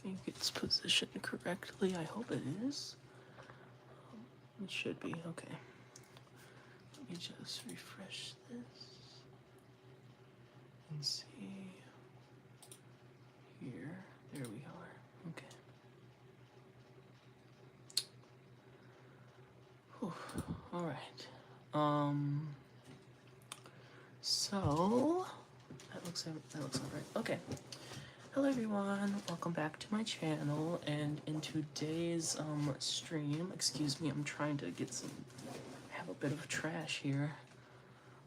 think it's positioned correctly. I hope it is. It should be. Okay. Let me just refresh this and see here. There we are. Okay. Whew. All right. So that looks all right. Okay. Hello everyone, welcome back to my channel, and in today's stream, excuse me, I'm trying to get have a bit of trash here.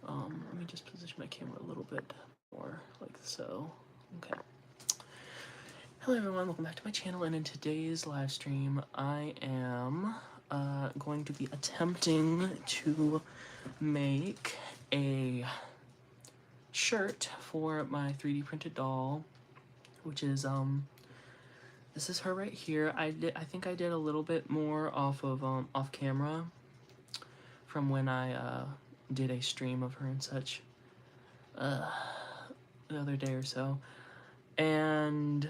Let me just position my camera a little bit more, like so. Okay. Hello everyone, welcome back to my channel, and in today's live stream, I am going to be attempting to make a shirt for my 3D printed doll, which is this is her right here. I think I did a little bit more off of off camera from when I did a stream of her and such the other day or so, and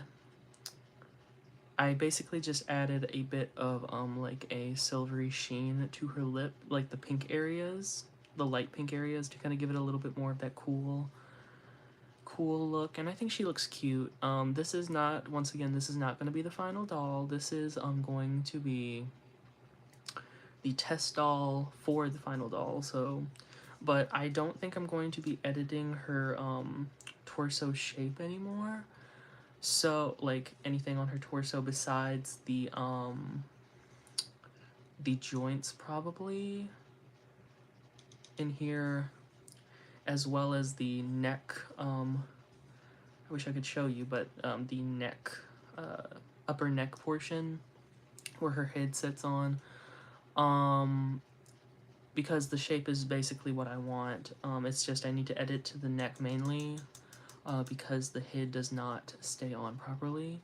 I basically just added a bit of like a silvery sheen to her lip, like the pink areas, the light pink areas, to kind of give it a little bit more of that cool look, and I think she looks cute. This is not, once again, this is not going to be the final doll. This is going to be the test doll for the final doll. So, but I don't think I'm going to be editing her torso shape anymore. So, like anything on her torso besides the joints probably in here, as well as the neck. I wish I could show you, but the neck, upper neck portion where her head sits on, because the shape is basically what I want. It's just I need to edit to the neck mainly, because the head does not stay on properly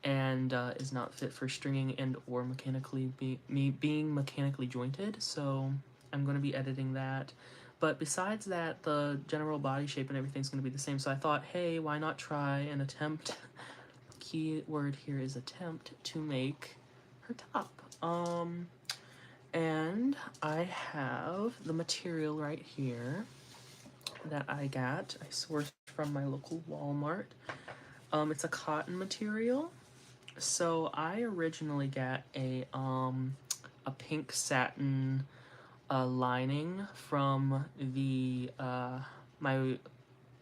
and is not fit for stringing and or mechanically being mechanically jointed. So I'm going to be editing that. But besides that, the general body shape and everything's going to be the same. So I thought, hey, why not try and attempt, key word here is attempt, to make her top. And I have the material right here that I got. I sourced from my local Walmart. It's a cotton material. So I originally got a pink satin lining from the my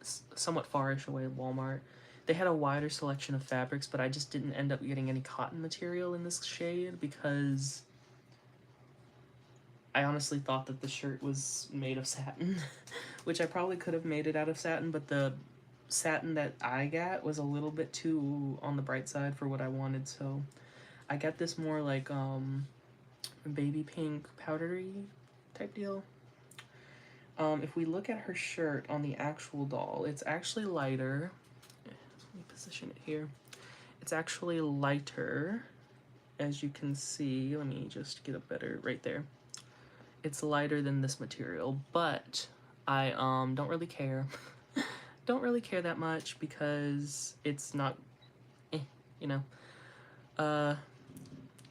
somewhat farish away Walmart. They had a wider selection of fabrics, but I just didn't end up getting any cotton material in this shade because I honestly thought that the shirt was made of satin, which I probably could have made it out of satin, but the satin that I got was a little bit too on the bright side for what I wanted, so I got this more like baby pink powdery type deal. If we look at her shirt on the actual doll, it's actually lighter. Let me position it here. It's actually lighter, as you can see. Let me just get a better, right there. It's lighter than this material, but I don't really care. Don't really care that much because it's not, you know.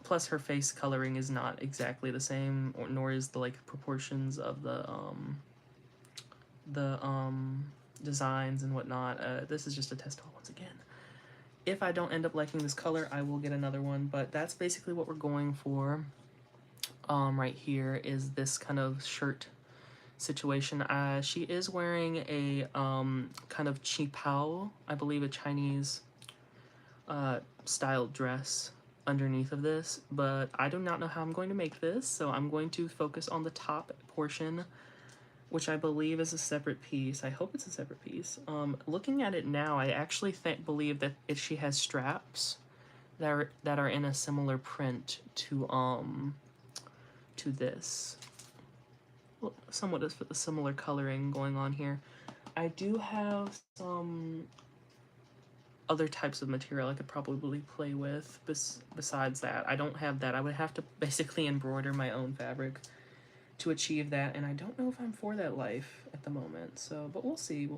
Plus her face coloring is not exactly the same, or nor is the like proportions of the designs and whatnot. This is just a test haul once again. If I don't end up liking this color, I will get another one, but that's basically what we're going for. Right here is this kind of shirt situation. She is wearing a kind of qipao, I believe a Chinese style dress underneath of this, but I do not know how I'm going to make this, so I'm going to focus on the top portion, which I believe is a separate piece. I hope it's a separate piece. Looking at it now, I actually believe that she has straps that are in a similar print to this. Well, somewhat of a similar coloring going on here. I do have some other types of material I could probably play with besides that. I don't have that. I would have to basically embroider my own fabric to achieve that, and I don't know if I'm for that life at the moment, so, but we'll see.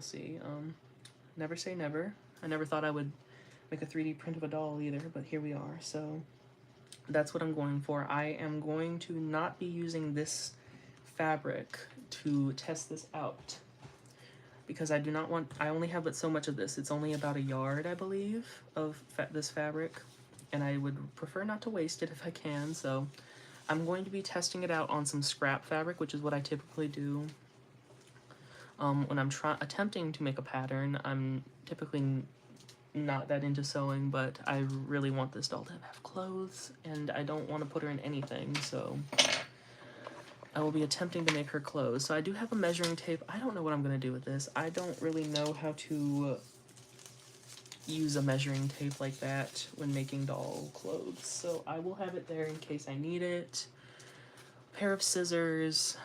Never say never. I never thought I would make a 3D print of a doll either, but here we are. So that's what I'm going for. I am going to not be using this fabric to test this out because I do not want, I only have but so much of this. It's only about a yard, I believe, of this fabric, and I would prefer not to waste it if I can. So I'm going to be testing it out on some scrap fabric, which is what I typically do. When I'm attempting to make a pattern, I'm typically not that into sewing, but I really want this doll to have clothes, and I don't want to put her in anything, so I will be attempting to make her clothes. So I do have a measuring tape. I don't know what I'm going to do with this. I don't really know how to use a measuring tape like that when making doll clothes, so I will have it there in case I need it. A pair of scissors.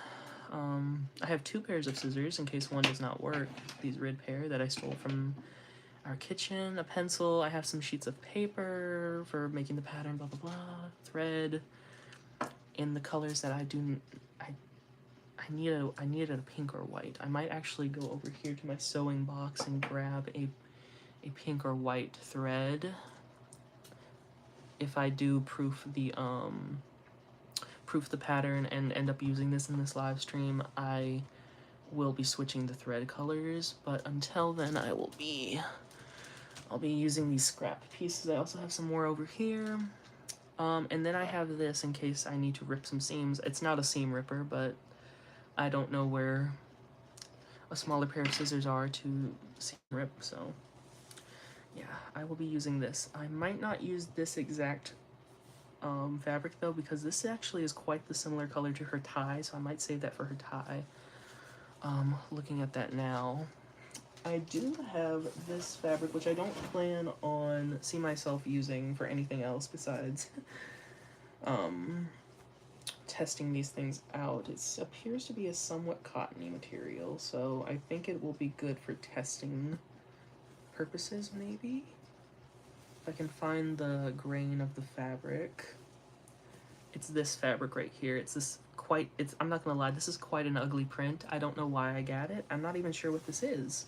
I have 2 pairs of scissors in case one does not work. These red pair that I stole from our kitchen. A pencil. I have some sheets of paper for making the pattern, blah, blah, blah. Thread in the colors that I do. I needed a pink or white. I might actually go over here to my sewing box and grab a pink or white thread. If I do proof the pattern and end up using this in this live stream, I will be switching the thread colors, but until then I'll be using these scrap pieces. I also have some more over here. And then I have this in case I need to rip some seams. It's not a seam ripper, but I don't know where a smaller pair of scissors are to seam rip, so yeah, I will be using this. I might not use this exact fabric though, because this actually is quite the similar color to her tie, so I might save that for her tie. Looking at that now, I do have this fabric, which I don't plan on see myself using for anything else besides testing these things out. It appears to be a somewhat cottony material, so I think it will be good for testing purposes, maybe? If I can find the grain of the fabric. It's this fabric right here. It's this I'm not gonna lie, this is quite an ugly print. I don't know why I got it. I'm not even sure what this is.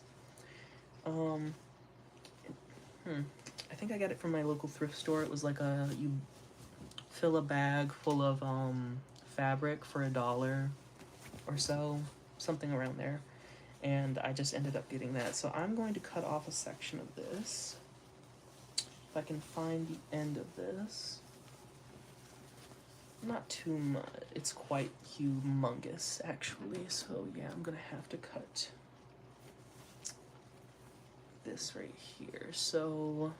I think I got it from my local thrift store. It was like you fill a bag full of fabric for $1 or so, something around there. And I just ended up getting that. So I'm going to cut off a section of this. If I can find the end of this. Not too much. It's quite humongous, actually. So yeah, I'm gonna have to cut this right here. So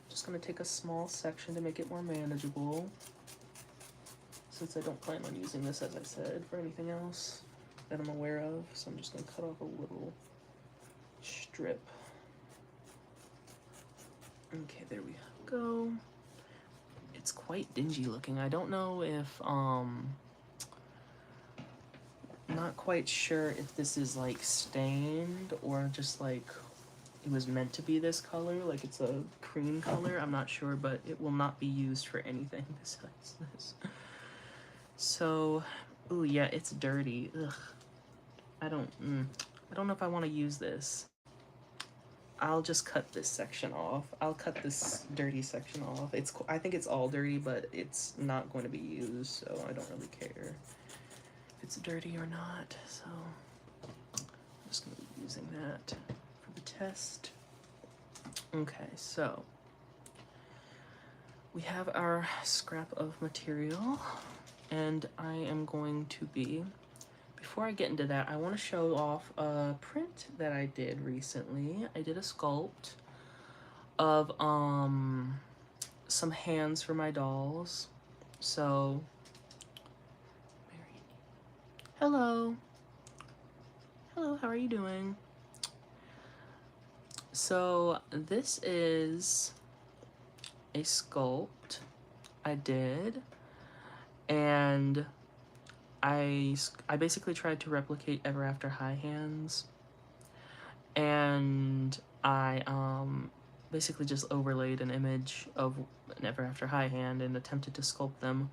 just gonna take a small section to make it more manageable, since I don't plan on using this, as I said, for anything else that I'm aware of. So I'm just gonna cut off a little strip. Okay, there we go. It's quite dingy looking. I don't know if, not quite sure if this is like stained or just like it was meant to be this color, like it's a cream color. I'm not sure, but it will not be used for anything besides this. So, ooh, yeah, it's dirty. Ugh. I don't know if I want to use this. I'll just cut this section off. I'll cut this dirty section off. I think it's all dirty, but it's not going to be used, so I don't really care if it's dirty or not. So I'm just going to be using that for the test. Okay, so we have our scrap of material, and I am going to be, before I get into that, I want to show off a print that I did recently. I did a sculpt of some hands for my dolls. So, hello. Hello, how are you doing? So, this is a sculpt I did, and I basically tried to replicate Ever After High hands, and I basically just overlaid an image of an Ever After High hand and attempted to sculpt them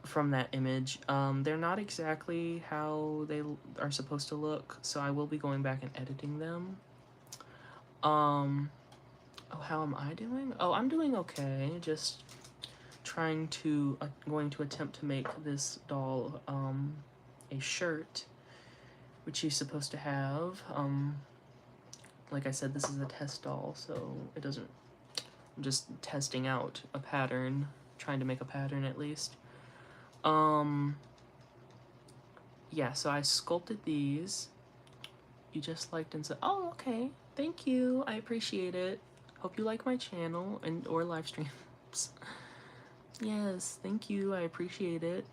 from that image. They're not exactly how they are supposed to look, so I will be going back and editing them. Oh, how am I doing? Oh, I'm doing okay. Just trying to, going to attempt to make this doll, a shirt, which she's supposed to have. Like I said, this is a test doll, so it doesn't, I'm just testing out a pattern, trying to make a pattern at least. Yeah, so I sculpted these. You just liked and said, oh, okay, thank you, I appreciate it. Hope you like my channel and or live streams. Yes, thank you, I appreciate it.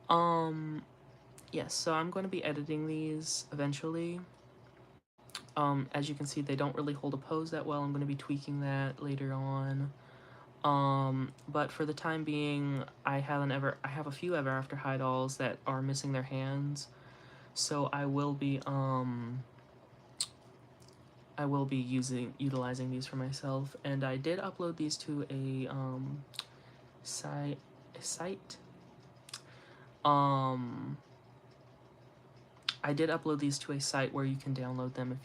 Yes, so I'm going to be editing these eventually. As you can see, they don't really hold a pose that well. I'm going to be tweaking that later on. But for the time being, I have a few Ever After High dolls that are missing their hands. So I will be utilizing these for myself, and I did upload these to a site. I did upload these to a site where you can download them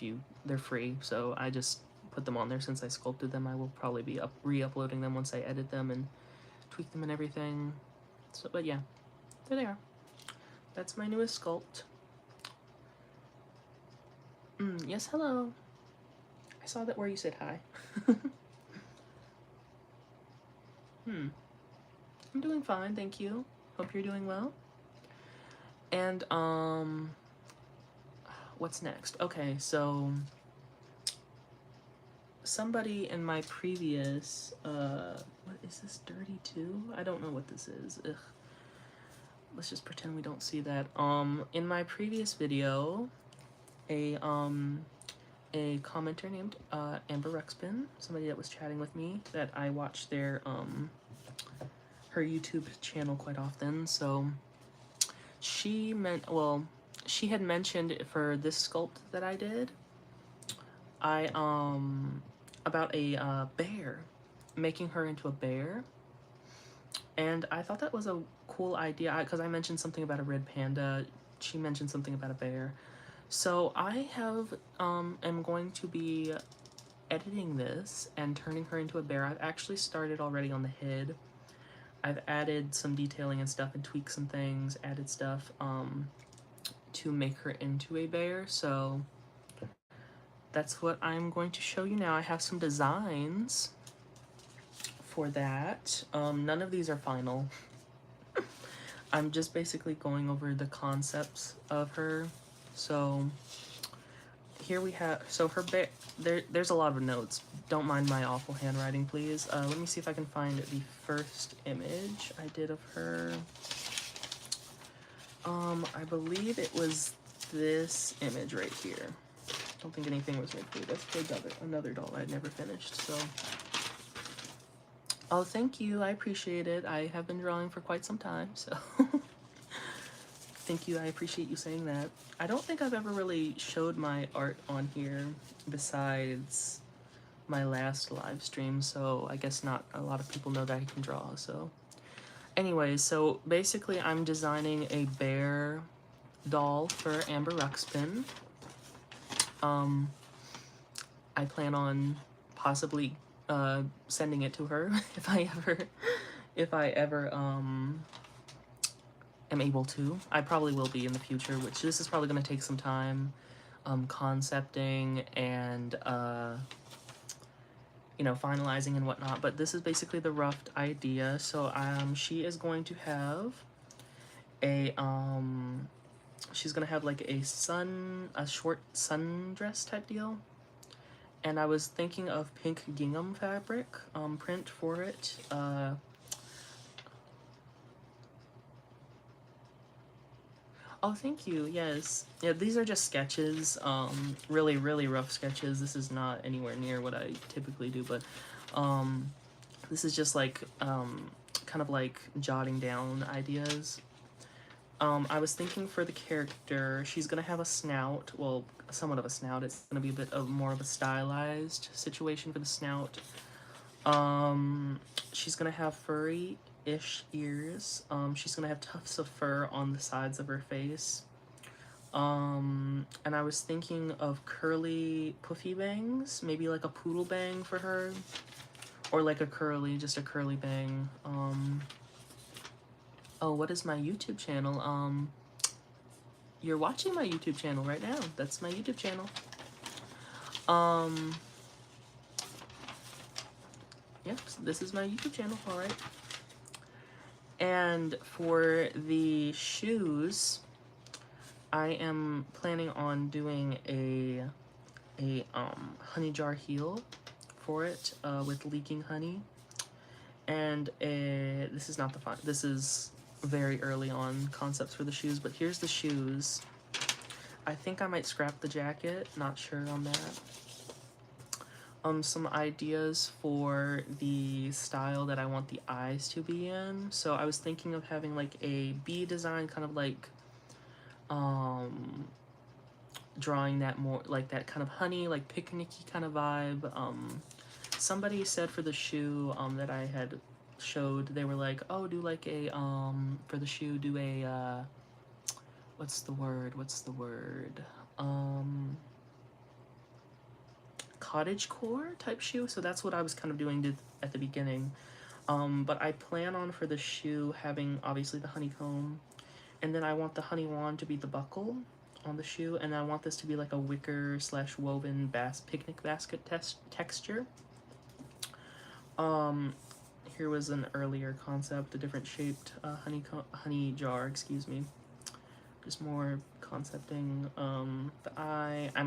they're free. So I just put them on there since I sculpted them. I will probably be re-uploading them once I edit them and tweak them and everything. So, but yeah, there they are. That's my newest sculpt. Yes, hello. I saw that where you said hi. I'm doing fine, thank you. Hope you're doing well. And what's next? Okay, so somebody in my previous what is this, dirty too? I don't know what this is. Ugh. Let's just pretend we don't see that. In my previous video, a commenter named Amber Ruxpin, somebody that was chatting with me, that I watch their her YouTube channel quite often. So she had mentioned for this sculpt that I did, about a bear, making her into a bear. And I thought that was a cool idea because I mentioned something about a red panda. She mentioned something about a bear. So I am going to be editing this and turning her into a bear. I've actually started already on the head. I've added some detailing and stuff and tweaked some things, added stuff to make her into a bear. So that's what I'm going to show you now. I have some designs for that. None of these are final. I'm just basically going over the concepts of her. So here we have, so her bear, there's a lot of notes. Don't mind my awful handwriting, please. Let me see if I can find the first image I did of her. I believe it was this image right here. I don't think anything was made for you. That's another doll I'd never finished, so. Oh, thank you, I appreciate it. I have been drawing for quite some time, so. Thank you, I appreciate you saying that. I don't think I've ever really showed my art on here besides my last live stream, so I guess not a lot of people know that I can draw, so. Anyways, so basically I'm designing a bear doll for Amber Ruxpin. I plan on possibly sending it to her if I ever am able to. I probably will be in the future, which this is probably going to take some time concepting and you know, finalizing and whatnot, but this is basically the rough idea. So she is going to have a she's gonna have like a short sundress type deal, and I was thinking of pink gingham fabric print for it. Oh, thank you. Yes. Yeah, these are just sketches. Really, really rough sketches. This is not anywhere near what I typically do, but this is just like kind of like jotting down ideas. I was thinking for the character, she's gonna have a snout. Well, somewhat of a snout. It's gonna be a bit of more of a stylized situation for the snout. She's gonna have furry-ish ears. She's gonna have tufts of fur on the sides of her face. And I was thinking of curly puffy bangs, maybe like a poodle bang for her, or like a curly, just a curly bang. Oh, what is my YouTube channel? You're watching my YouTube channel right now. That's my YouTube channel. Um, yeah, this is my YouTube channel, all right. And for the shoes, I am planning on doing a honey jar heel for it with leaking honey. And this is not the fun. This is very early on concepts for the shoes, but here's the shoes. I think I might scrap the jacket, not sure on that. Some ideas for the style that I want the eyes to be in. So I was thinking of having like a bee design, kind of like drawing that more like that kind of honey, like picnicky kind of vibe. Somebody said for the shoe that I had showed, they were like, oh, do like a for the shoe, do a what's the word cottagecore type shoe. So that's what I was kind of doing at the beginning. But I plan on for the shoe having obviously the honeycomb, and then I want the honey wand to be the buckle on the shoe, and I want this to be like a wicker / woven picnic basket texture. Here was an earlier concept, a different shaped honey jar, excuse me. Just more concepting. The eye, I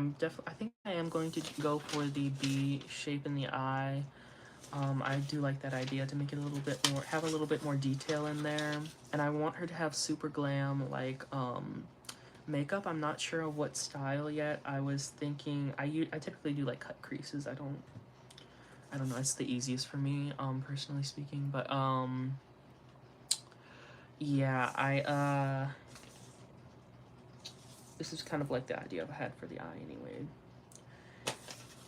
think I am going to go for the B shape in the eye. I do like that idea to make it a little bit more, have a little bit more detail in there. And I want her to have super glam, like, makeup. I'm not sure of what style yet. I was thinking, I typically do like cut creases. I don't know, it's the easiest for me, personally speaking, but, yeah, this is kind of like the idea I had for the eye anyway.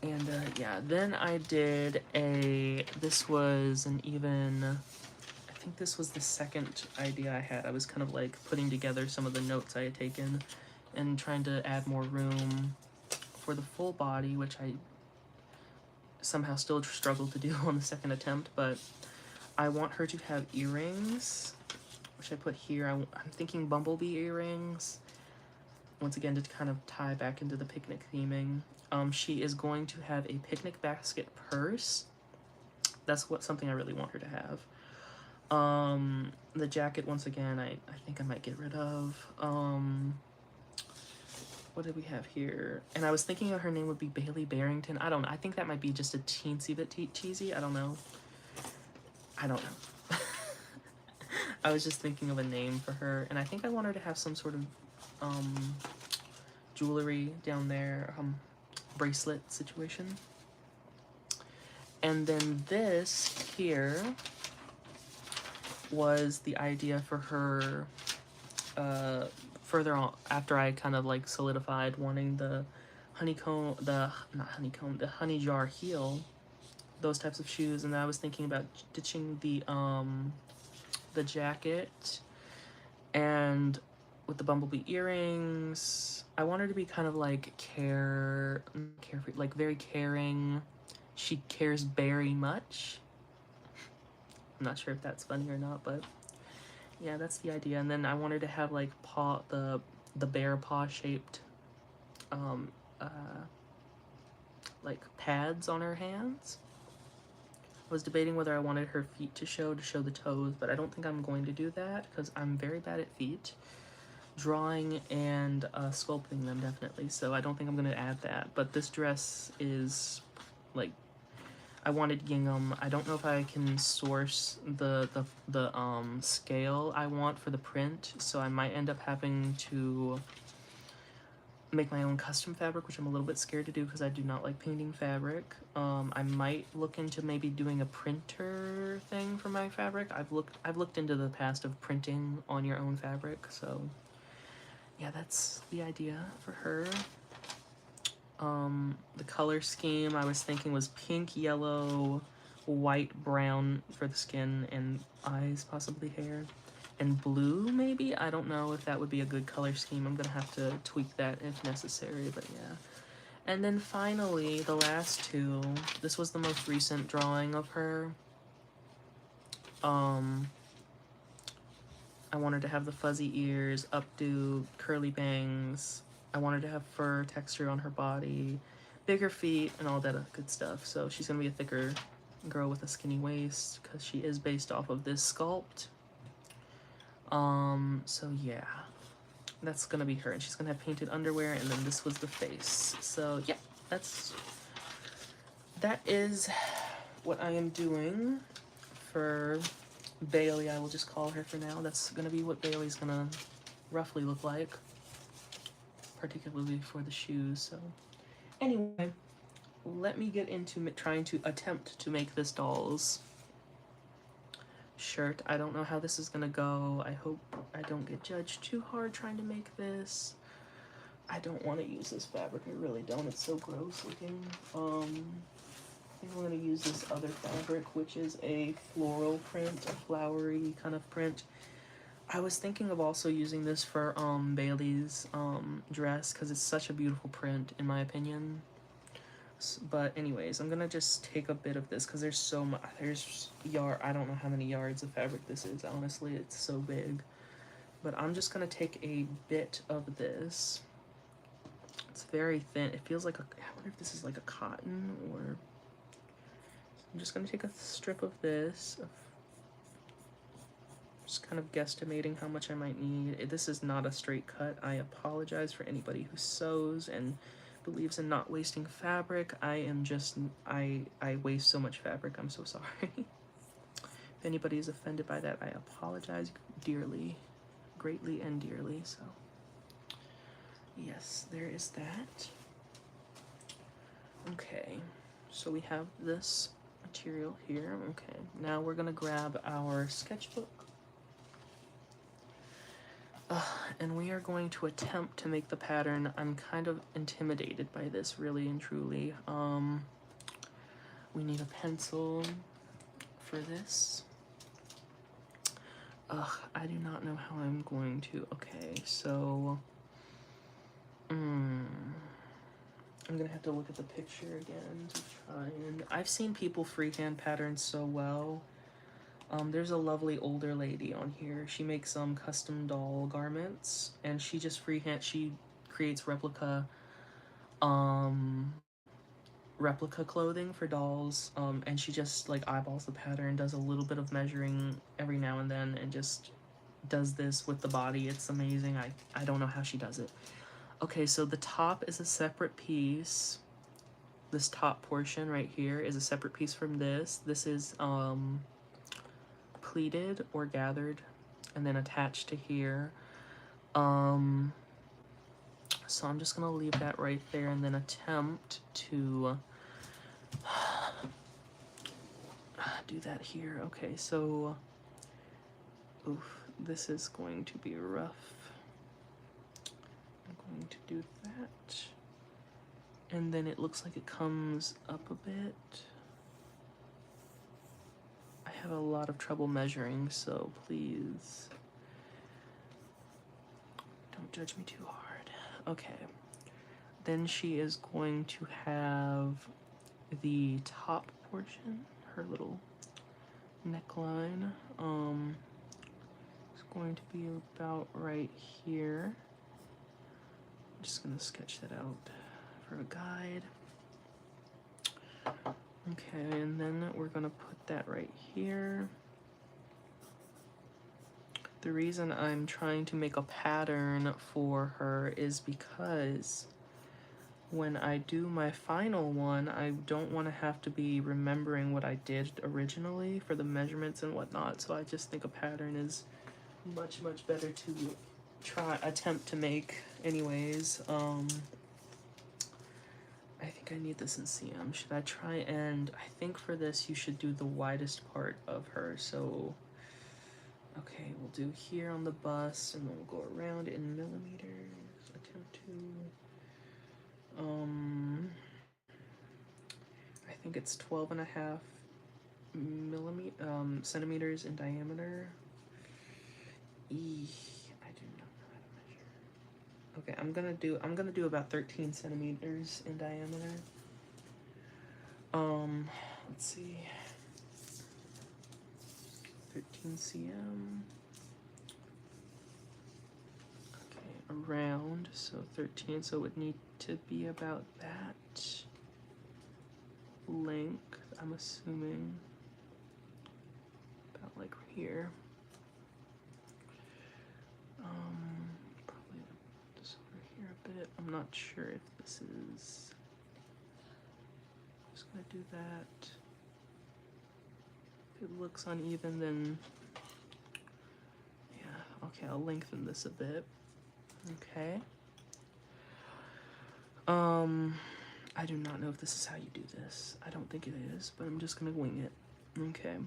And, yeah, then I did this was I think this was the second idea I had. I was kind of like putting together some of the notes I had taken and trying to add more room for the full body, which I somehow still struggled to do on the second attempt, but I want her to have earrings, which I put here. I'm thinking bumblebee earrings, once again, to kind of tie back into the picnic theming. She is going to have a picnic basket purse. That's something I really want her to have. The jacket, once again, I think I might get rid of. What did we have here? And I was thinking her name would be Bailey Barrington. I don't know. I think that might be just a teensy bit cheesy. I don't know. I was just thinking of a name for her, and I think I want her to have some sort of jewelry down there, bracelet situation. And then this here was the idea for her further on, after I kind of like solidified wanting the the honey jar heel, those types of shoes. And I was thinking about ditching the jacket, and with the bumblebee earrings, I want her to be kind of like carefree, like very caring. She cares very much. I'm not sure if that's funny or not, but yeah, that's the idea. And then I want her to have like the bear paw shaped like pads on her hands. I was debating whether I wanted her feet to show the toes, but I don't think I'm going to do that because I'm very bad at feet drawing and sculpting them, definitely. So I don't think I'm going to add that. But this dress is like, I wanted gingham. I don't know if I can source the scale I want for the print, so I might end up having to make my own custom fabric, which I'm a little bit scared to do because I do not like painting fabric. I might look into maybe doing a printer thing for my fabric. I've looked into the past of printing on your own fabric, so yeah, that's the idea for her. The color scheme I was thinking was pink, yellow, white, brown for the skin and eyes, possibly hair. and blue, maybe. I don't know if that would be a good color scheme. I'm gonna have to tweak that if necessary, but yeah. And then finally, the last two. This was the most recent drawing of her. I wanted to have the fuzzy ears, updo, curly bangs. I wanted to have fur texture on her body, bigger feet, and all that good stuff. So she's gonna be a thicker girl with a skinny waist because she is based off of this sculpt. So yeah, that's gonna be her, and she's gonna have painted underwear, and then this was the face. So yeah, that is what I am doing for Bailey. I will just call her for now. That's gonna be what Bailey's gonna roughly look like, particularly for the shoes. So anyway, let me get into trying to attempt to make this doll's shirt. I don't know how this is gonna go. I hope I don't get judged too hard trying to make this. I don't want to use this fabric. I really don't. It's so gross looking. I think I'm going to use this other fabric, which is a floral print, a flowery kind of print. I was thinking of also using this for Bailey's dress because it's such a beautiful print in my opinion. But anyways, I'm gonna just take a bit of this because there's so much. I don't know how many yards of fabric this is. Honestly, it's so big. But I'm just gonna take a bit of this. It's very thin. It feels like I wonder if this is like a cotton or. I'm just gonna take a strip of this. Just kind of guesstimating how much I might need. This is not a straight cut. I apologize for anybody who sews and believes in not wasting fabric. I waste so much fabric. I'm so sorry. If anybody is offended by that, I apologize dearly, greatly and dearly. So yes, there is that. Okay, so we have this material here. Okay, now we're gonna grab our sketchbook. And we are going to attempt to make the pattern. I'm kind of intimidated by this, really and truly. We need a pencil for this. I do not know how I'm going to. Okay, so I'm gonna have to look at the picture again to try and. I've seen people freehand patterns so well. There's a lovely older lady on here. She makes custom doll garments, and she just freehand. She creates replica clothing for dolls. And she just like eyeballs the pattern, does a little bit of measuring every now and then, and just does this with the body. It's amazing. I don't know how she does it. Okay, so the top is a separate piece. This top portion right here is a separate piece from this. This is pleated or gathered and then attached to here. So I'm just gonna leave that right there and then attempt to do that here. Okay, so this is going to be rough. I'm going to do that, and then it looks like it comes up a bit. I have a lot of trouble measuring, so please don't judge me too hard. Okay, then she is going to have the top portion, her little neckline, is going to be about right here. I'm just gonna sketch that out for a guide. Okay, and then we're gonna put that right here. The reason I'm trying to make a pattern for her is because when I do my final one, I don't want to have to be remembering what I did originally for the measurements and whatnot, so I just think a pattern is much better to attempt to make anyways. I think I need this in CM. Should I try and I think for this you should do the widest part of her. So okay, we'll do here on the bust and then we'll go around in millimeters. Attempt to I think it's 12.5 centimeters in diameter. I do not know how to measure. Okay, I'm gonna do about 13 centimeters in diameter. Let's see. 13 cm. Okay, around, so 13, so it would need to be about that length, I'm assuming. About like here. Probably just over here a bit. I'm not sure if this is. I'm just gonna do that. If it looks uneven, then yeah, okay, I'll lengthen this a bit. Okay. I do not know if this is how you do this. I don't think it is, but I'm just gonna wing it. Okay.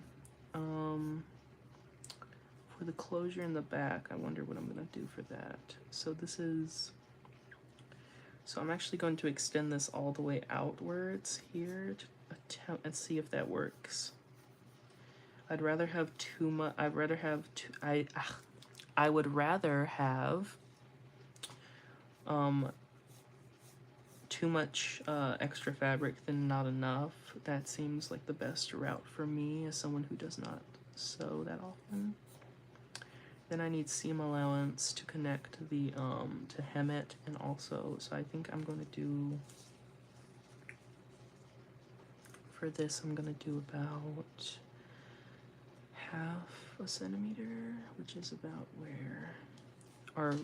For the closure in the back, I wonder what I'm gonna do for that. So this is, so I'm actually going to extend this all the way outwards here to attempt and see if that works. I'd rather have too much, I would rather have too much extra fabric than not enough. That seems like the best route for me as someone who does not sew that often. Then I need seam allowance to connect the to hem it, and also, so I think I'm going to do, for this I'm going to do about half a centimeter, which is about where, or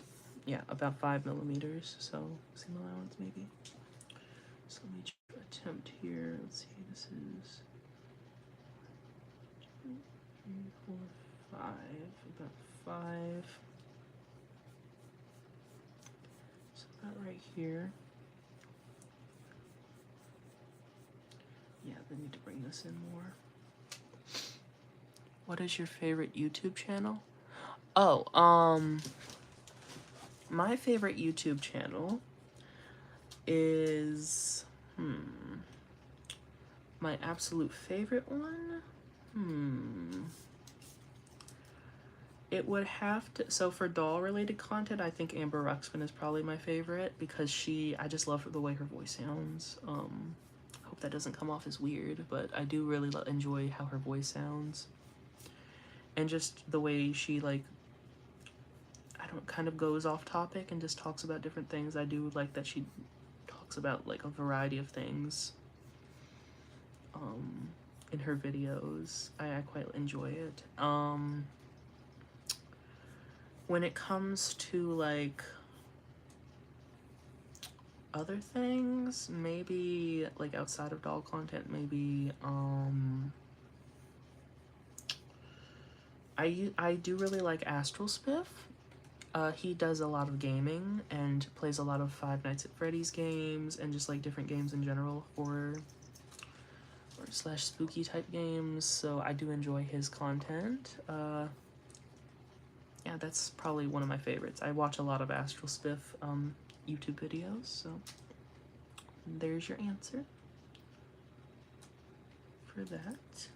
yeah, about 5 millimeters, so seam allowance maybe. So let me attempt here. Let's see, this is 2, 3, 4, 5, about 5. So about right here. Yeah, they need to bring this in more. What is your favorite YouTube channel? Oh, my favorite YouTube channel is, my absolute favorite one? It would have to, so for doll related content, I think Amber Ruxpin is probably my favorite because I just love the way her voice sounds. Hope that doesn't come off as weird, but I do really enjoy how her voice sounds. And just the way she, like, I don't, kind of goes off topic and just talks about different things. I do like that she talks about like a variety of things in her videos. I quite enjoy it. When it comes to like other things, maybe like outside of doll content, maybe I do really like Astral Spiff. He does a lot of gaming and plays a lot of Five Nights at Freddy's games and just like different games in general, horror or slash spooky type games. So I do enjoy his content. Yeah, that's probably one of my favorites. I watch a lot of Astral Spiff YouTube videos, so there's your answer for that.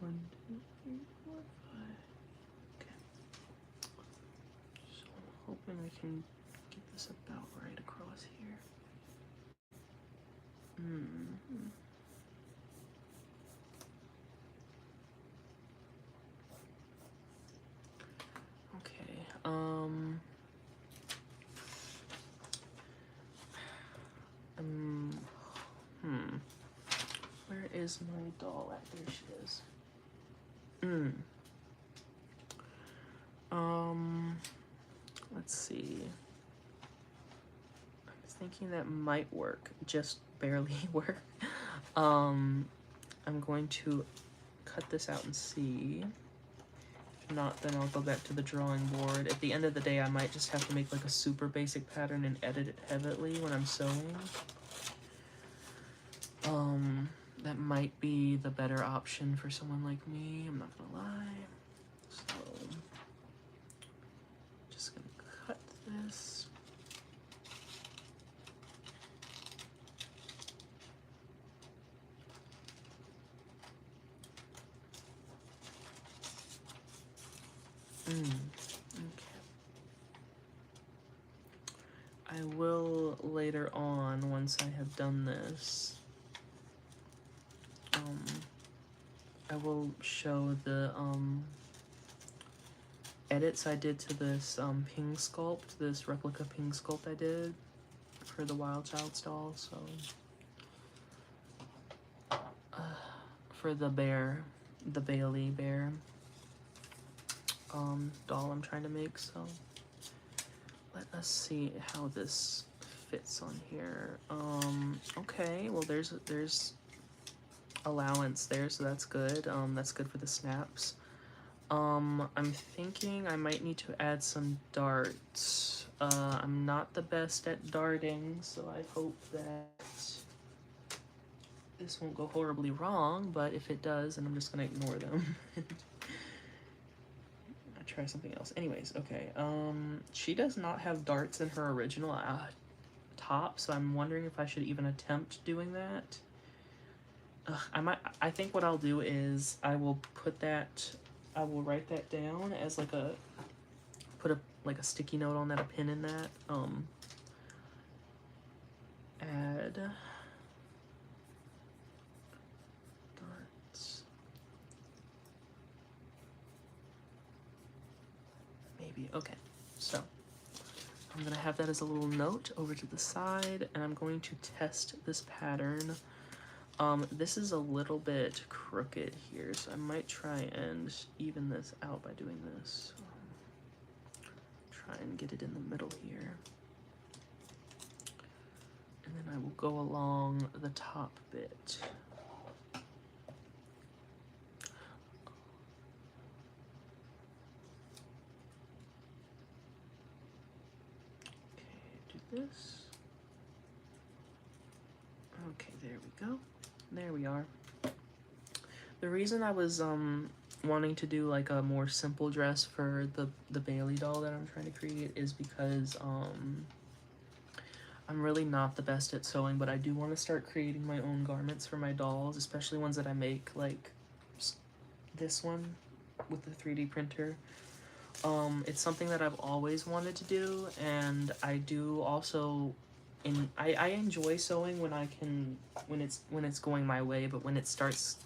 1, 2, 3, 4, 5. Okay. So I'm hoping I can get this about right across here. Okay. Where is my doll at? There she is. Let's see. I was thinking that might work, just barely work. I'm going to cut this out and see. If not, then I'll go back to the drawing board. At the end of the day, I might just have to make like a super basic pattern and edit it heavily when I'm sewing. That might be the better option for someone like me, I'm not gonna lie. So, just gonna cut this. Okay. I will later on, once I have done this, I will show the edits I did to this ping sculpt, this replica ping sculpt I did for the Wild Child's doll. So for the bear, the Bailey bear doll I'm trying to make. So let us see how this fits on here. Okay, well there's allowance there, so that's good. That's good for the snaps. I'm thinking I might need to add some darts. I'm not the best at darting, so I hope that this won't go horribly wrong, but if it does, then I'm just gonna ignore them. I'll try something else. Anyways, okay. She does not have darts in her original top, so I'm wondering if I should even attempt doing that. I think what I'll do is I will write that down as like put a sticky note on that, a pin in that. Add darts. Maybe, okay. So I'm gonna have that as a little note over to the side, and I'm going to test this pattern. This is a little bit crooked here, so I might try and even this out by doing this. Try and get it in the middle here. And then I will go along the top bit. Okay, do this. Okay, there we go. There we are. The reason I was wanting to do like a more simple dress for the Bailey doll that I'm trying to create is because I'm really not the best at sewing, but I do want to start creating my own garments for my dolls, especially ones that I make, like this one with the 3D printer. It's something that I've always wanted to do, and I do also I enjoy sewing when it's going my way, but when it starts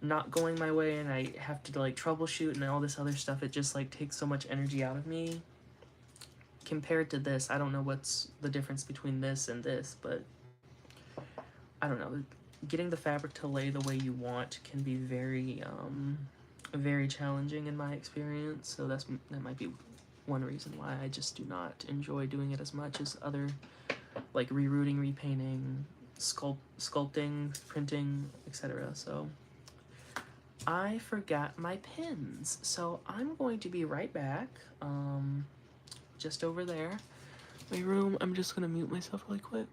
not going my way and I have to like troubleshoot and all this other stuff, it just like takes so much energy out of me. Compared to this, I don't know what's the difference between this and this, but I don't know. Getting the fabric to lay the way you want can be very very challenging in my experience, so that might be one reason why I just do not enjoy doing it as much as other, like rerouting, repainting, sculpting, printing, etc. So I forgot my pins, so I'm going to be right back. Just over there, my room. I'm just gonna mute myself really quick.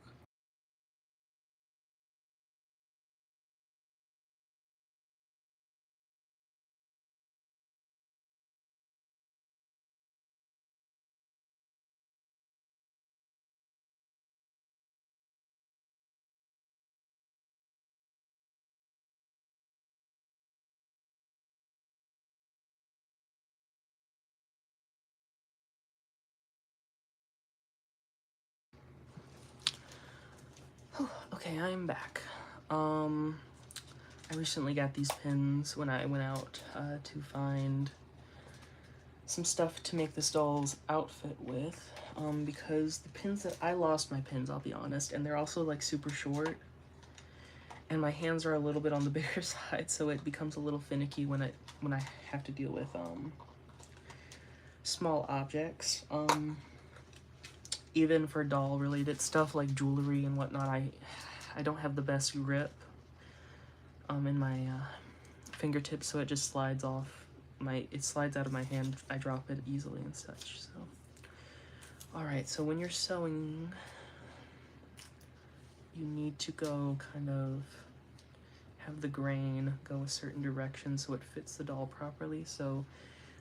Okay, I'm back. I recently got these pins when I went out to find some stuff to make this doll's outfit with, because the pins that I lost my pins, I'll be honest, and they're also like super short, and my hands are a little bit on the bigger side, so it becomes a little finicky when I have to deal with small objects. Even for doll related stuff like jewelry and whatnot, I don't have the best grip in my fingertips, so it just slides off it slides out of my hand if I drop it easily and such. So alright, so when you're sewing, you need to go kind of have the grain go a certain direction so it fits the doll properly. So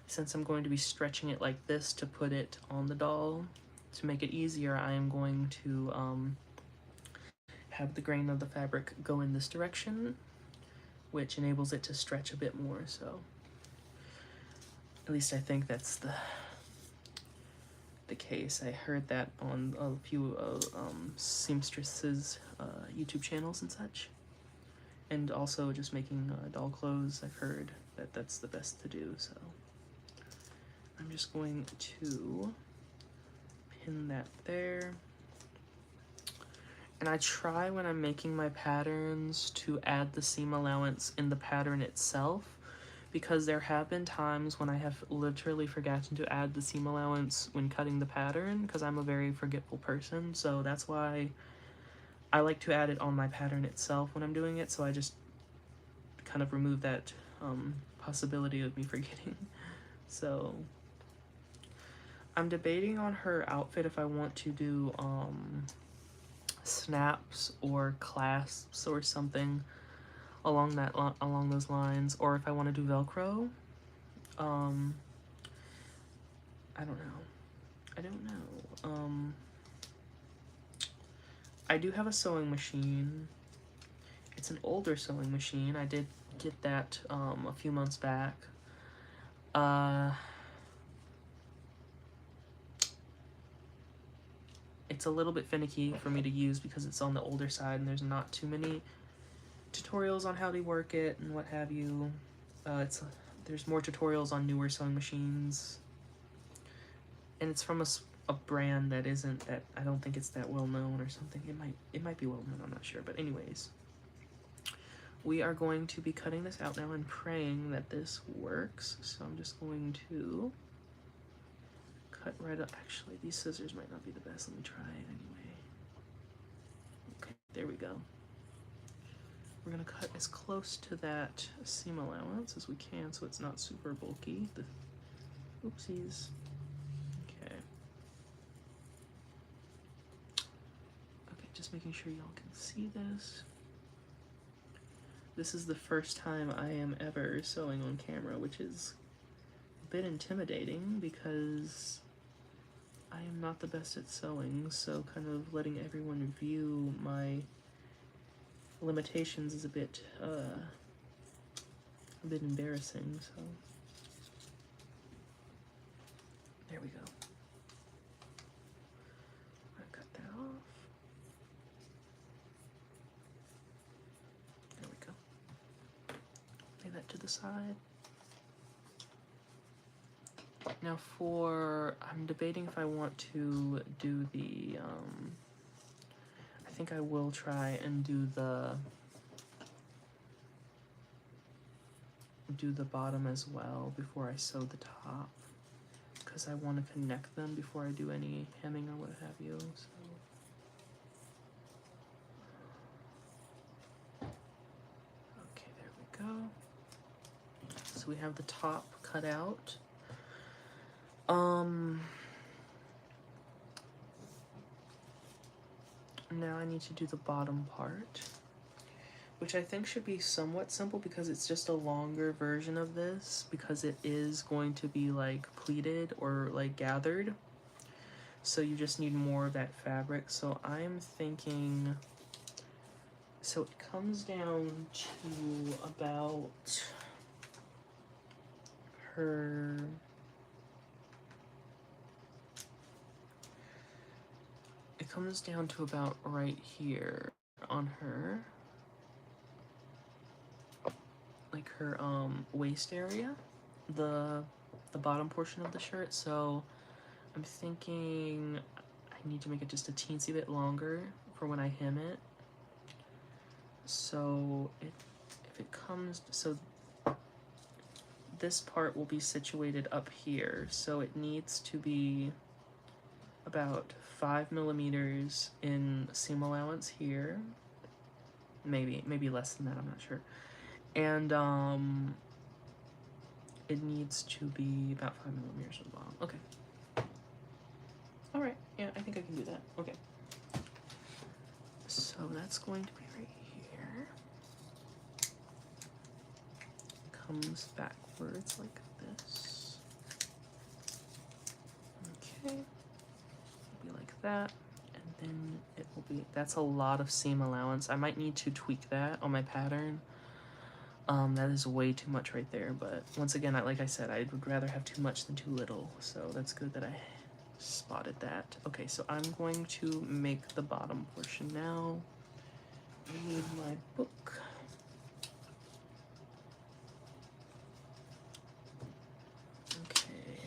since I'm going to be stretching it like this to put it on the doll, to make it easier, I am going to have the grain of the fabric go in this direction, which enables it to stretch a bit more. So At least I think that's the case. I heard that on a few seamstresses YouTube channels and such. And also just making doll clothes, I've heard that that's the best to do, so I'm just going to pin that there. And I try when I'm making my patterns to add the seam allowance in the pattern itself, because there have been times when I have literally forgotten to add the seam allowance when cutting the pattern, because I'm a very forgetful person, so that's why I like to add it on my pattern itself when I'm doing it, so I just kind of remove that possibility of me forgetting. So I'm debating on her outfit if I want to do snaps or clasps or something along along those lines, or if I want to do Velcro. I don't know. I don't know. I do have a sewing machine. It's an older sewing machine. I did get that a few months back. It's a little bit finicky for me to use because it's on the older side and there's not too many tutorials on how to work it and what have you. There's more tutorials on newer sewing machines, and it's from a brand that isn't that, I don't think it's that well known or something. It might be well known, I'm not sure, but anyways, we are going to be cutting this out now and praying that this works. So I'm just going to cut right up. Actually, these scissors might not be the best. Let me try it anyway. Okay, there we go. We're gonna cut as close to that seam allowance as we can so it's not super bulky. Oopsies. Okay. Okay, just making sure y'all can see this. This is the first time I am ever sewing on camera, which is a bit intimidating because I am not the best at sewing, so kind of letting everyone view my limitations is a bit embarrassing, so there we go. I'm gonna cut that off. There we go. Lay that to the side. Now I'm debating if I want to do the, I think I will try and do the bottom as well before I sew the top, because I want to connect them before I do any hemming or what have you, so. Okay, there we go. So we have the top cut out. Now I need to do the bottom part, which I think should be somewhat simple because it's just a longer version of this, because it is going to be like pleated or like gathered. So you just need more of that fabric. So I'm thinking, so it comes down to about her, it comes down to about right here on her, like her waist area, the bottom portion of the shirt. So I'm thinking I need to make it just a teensy bit longer for when I hem it. So if it comes, so this part will be situated up here, so it needs to be about 5 millimeters in seam allowance here, maybe less than that, I'm not sure, and it needs to be about 5 millimeters on the bottom. Okay, all right, yeah, I think I can do that. Okay, so that's going to be right here, comes backwards like this. Okay, it'll be like that, and then it will be, that's a lot of seam allowance. I might need to tweak that on my pattern. That is way too much right there, but once again, like I said, I would rather have too much than too little, so that's good that I spotted that. Okay, so I'm going to make the bottom portion now. I need my book. Okay.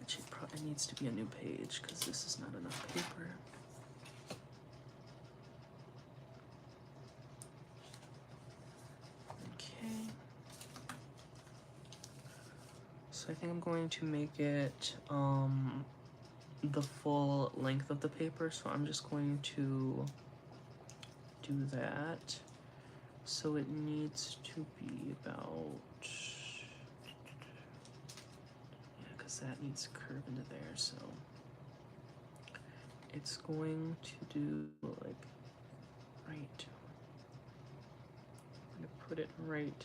Actually, probably needs to be a new page because this is not enough paper. Okay. So I think I'm going to make it the full length of the paper, so I'm just going to do that. So it needs to be about, yeah, because that needs to curve into there, so it's going to do like right. I'm gonna put it right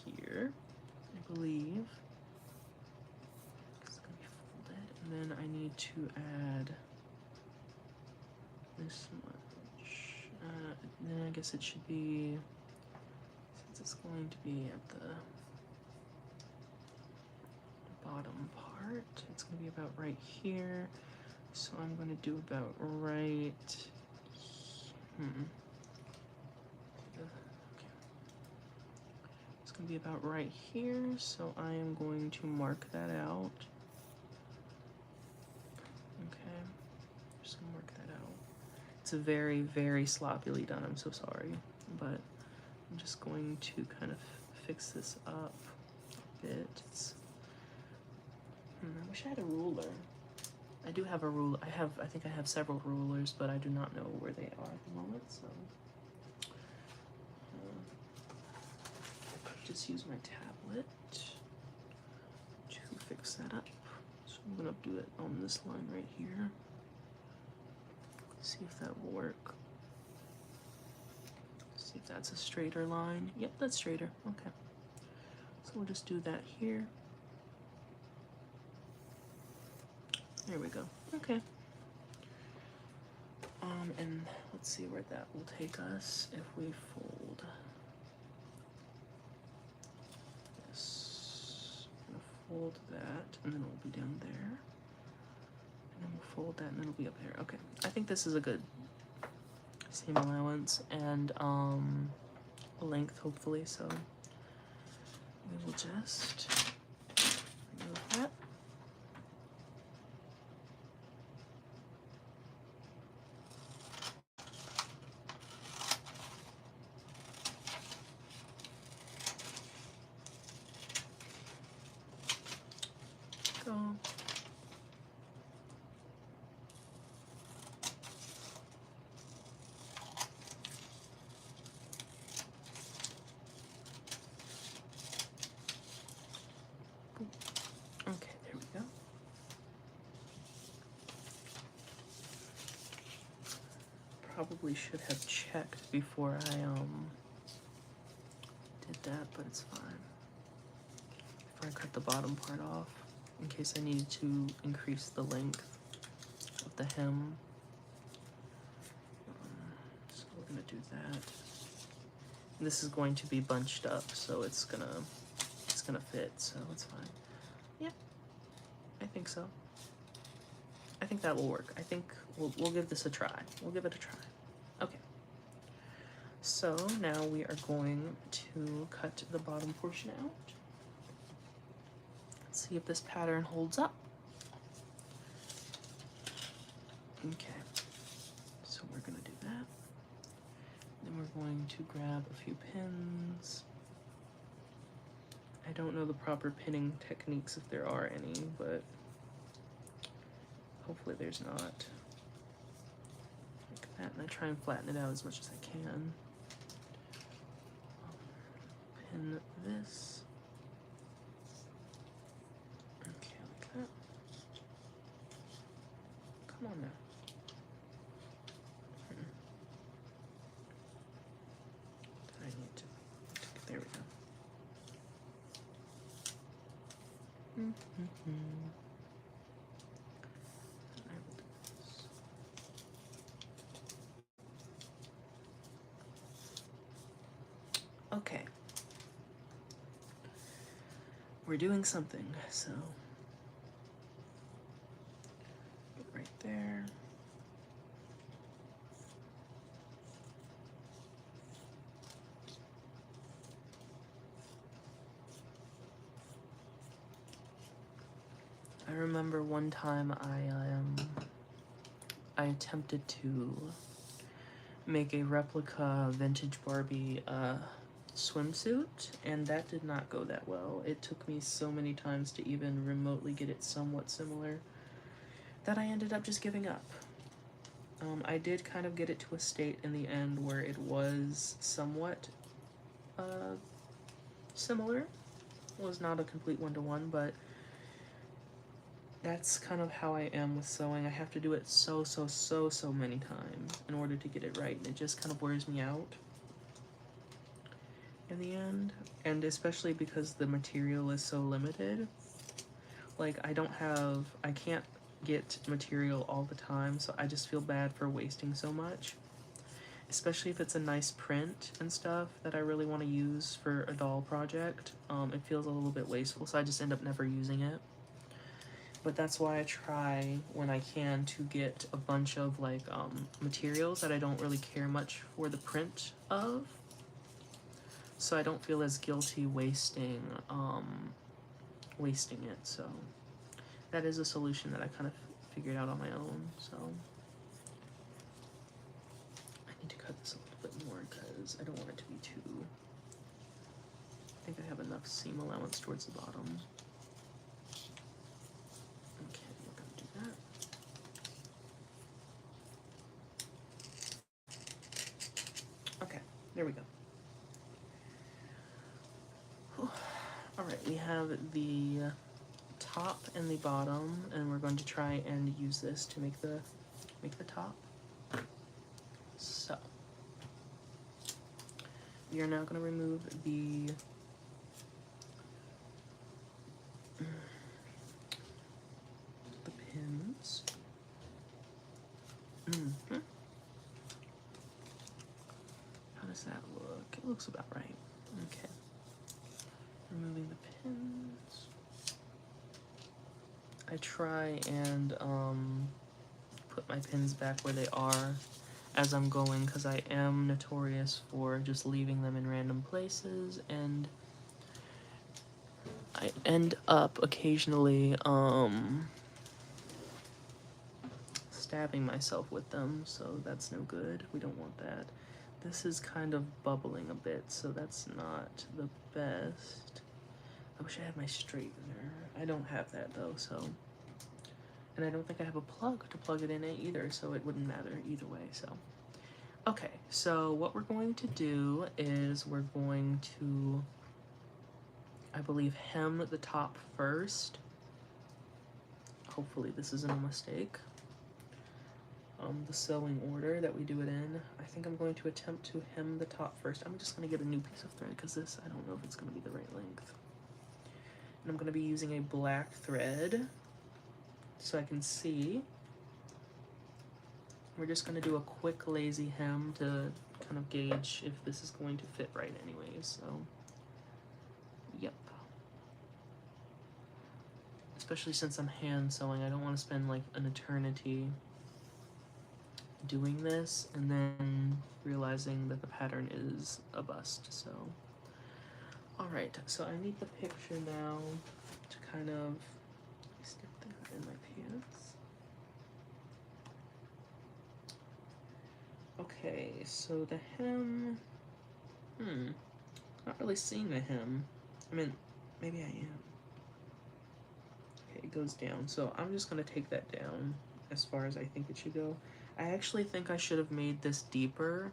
here, I believe. It's gonna be folded, and then I need to add this much. Then I guess it should be, since it's going to be at the bottom part, it's going to be about right here. So I'm going to do about right. Okay. It's going to be about right here. So I am going to mark that out. Okay. Just going to mark that out. It's very, very sloppily done. I'm so sorry. But I'm just going to kind of fix this up a bit. I wish I had a ruler. I do have a ruler. I think I have several rulers, but I do not know where they are at the moment, so I'll just use my tablet to fix that up. So I'm gonna do it on this line right here. See if that will work. See if that's a straighter line. Yep, that's straighter. Okay. So we'll just do that here. There we go. Okay. And let's see where that will take us if we fold this. I'm gonna fold that, and then it'll be down there. And then we'll fold that, and then it'll be up there. Okay. I think this is a good seam allowance and length, hopefully. So we will just remove that. Go. Okay, there we go. Probably should have checked before I did that, but it's fine. Before I cut the bottom part off, in case I needed to increase the length of the hem. So we're gonna do that. And this is going to be bunched up, so it's gonna fit, so it's fine. Yeah, I think so. I think that will work. I think we'll give this a try. We'll give it a try. Okay. So now we are going to cut the bottom portion out. See if this pattern holds up. Okay, so we're gonna do that. Then we're going to grab a few pins. I don't know the proper pinning techniques if there are any, but hopefully there's not. Like that, and I try and flatten it out as much as I can. Pin this. Okay, like that. Come on now. I need to. There we go. Okay. We're doing something, so right there. I remember one time I attempted to make a replica vintage Barbie swimsuit, and that did not go that well. It took me so many times to even remotely get it somewhat similar that I ended up just giving up. I did kind of get it to a state in the end where it was somewhat similar. It was not a complete one-to-one, but that's kind of how I am with sewing. I have to do it so many times in order to get it right, and it just kind of wears me out in the end. And especially because the material is so limited. Like, I can't get material all the time, so I just feel bad for wasting so much. Especially if it's a nice print and stuff that I really want to use for a doll project. It feels a little bit wasteful, so I just end up never using it. But that's why I try when I can to get a bunch of like materials that I don't really care much for the print of, so I don't feel as guilty wasting it. So that is a solution that I kind of figured out on my own. So I need to cut this a little bit more because I don't want it to be too. I think I have enough seam allowance towards the bottom. Okay, we're gonna do that. Okay, there we go. All right, we have the top and the bottom, and we're going to try and use this to make the top. So we are now going to remove the pins. How does that look? It looks about right. Okay. Removing the pins. I try and put my pins back where they are as I'm going, because I am notorious for just leaving them in random places, and I end up occasionally stabbing myself with them, so that's no good. We don't want that. This is kind of bubbling a bit, so that's not the best. I wish I had my straightener. I don't have that though, so. And I don't think I have a plug to plug it in either, so it wouldn't matter either way, so. Okay, so what we're going to do is we're going to, I believe, hem the top first. Hopefully this isn't a mistake. The sewing order that we do it in. I think I'm going to attempt to hem the top first. I'm just going to get a new piece of thread because this, I don't know if it's going to be the right length. And I'm going to be using a black thread so I can see. We're just going to do a quick lazy hem to kind of gauge if this is going to fit right anyways, so yep. Especially since I'm hand sewing, I don't want to spend like an eternity doing this and then realizing that the pattern is a bust, so. Alright, so I need the picture now to kind of stick that in my pants. Okay, so the hem, not really seeing the hem. I mean, maybe I am. Okay, it goes down, so I'm just gonna take that down as far as I think it should go. I actually think I should have made this deeper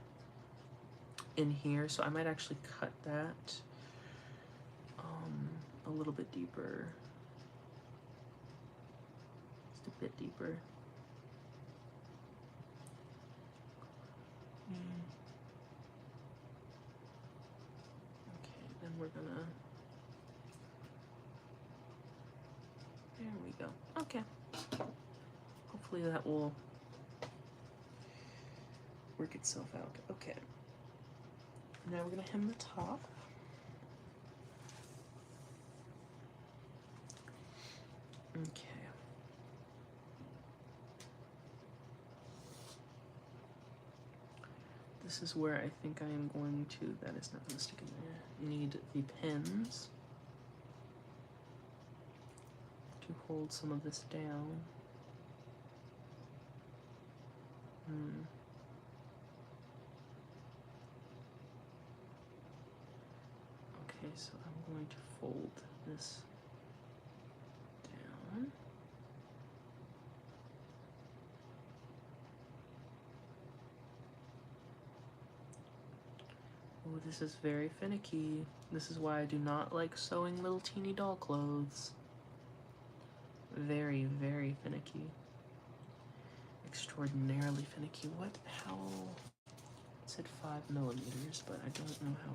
in here, so I might actually cut that a little bit deeper. Just a bit deeper. Okay, then we're gonna, there we go. Okay. Hopefully that will work itself out. Okay. Now we're gonna hem the top. Okay. This is where I think I am going to, that is not gonna stick in there, need the pins to hold some of this down. Okay, so I'm going to fold this down. Oh, this is very finicky. This is why I do not like sewing little teeny doll clothes. Very, very finicky. Extraordinarily finicky. How? It said 5mm, but I don't know how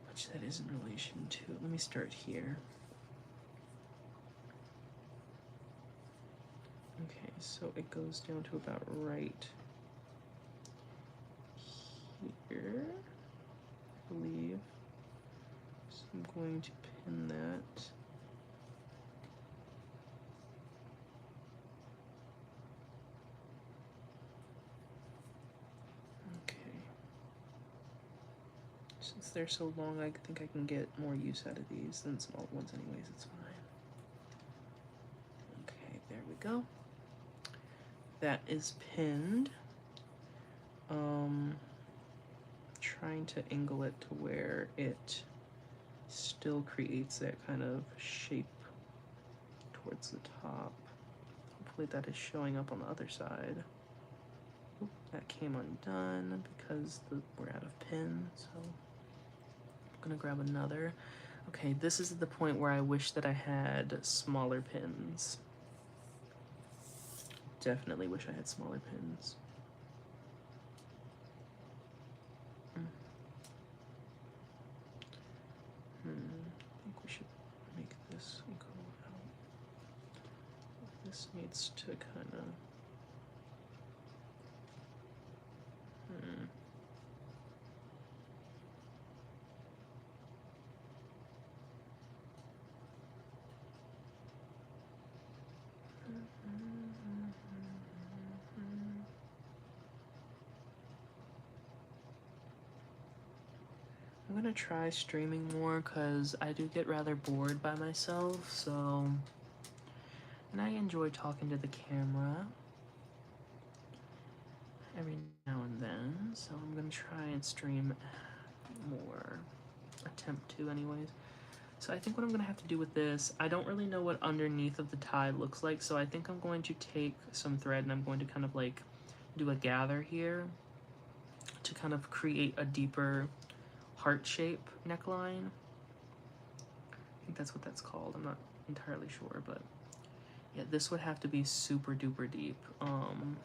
much that is in relation to. Let me start here. Okay, so it goes down to about right here, I believe. So I'm going to pin that. Okay. Since they're so long, I think I can get more use out of these than small ones anyways, it's fine. Okay, there we go. That is pinned. Trying to angle it to where it still creates that kind of shape towards the top. Hopefully that is showing up on the other side. Oop, that came undone because we're out of pin, so I'm gonna grab another. Okay, this is the point where I wish that I had smaller pins. Definitely wish I had smaller pins. I think we should make this go out. This needs to kind of... I'm gonna try streaming more because I do get rather bored by myself, so... And I enjoy talking to the camera every now and then, so I'm gonna try and stream more. Attempt to anyways. So I think what I'm gonna have to do with this, I don't really know what underneath of the tie looks like, so I think I'm going to take some thread and I'm going to kind of like do a gather here to kind of create a deeper heart shape neckline. I think that's what that's called. I'm not entirely sure, but yeah, this would have to be super duper deep. Kind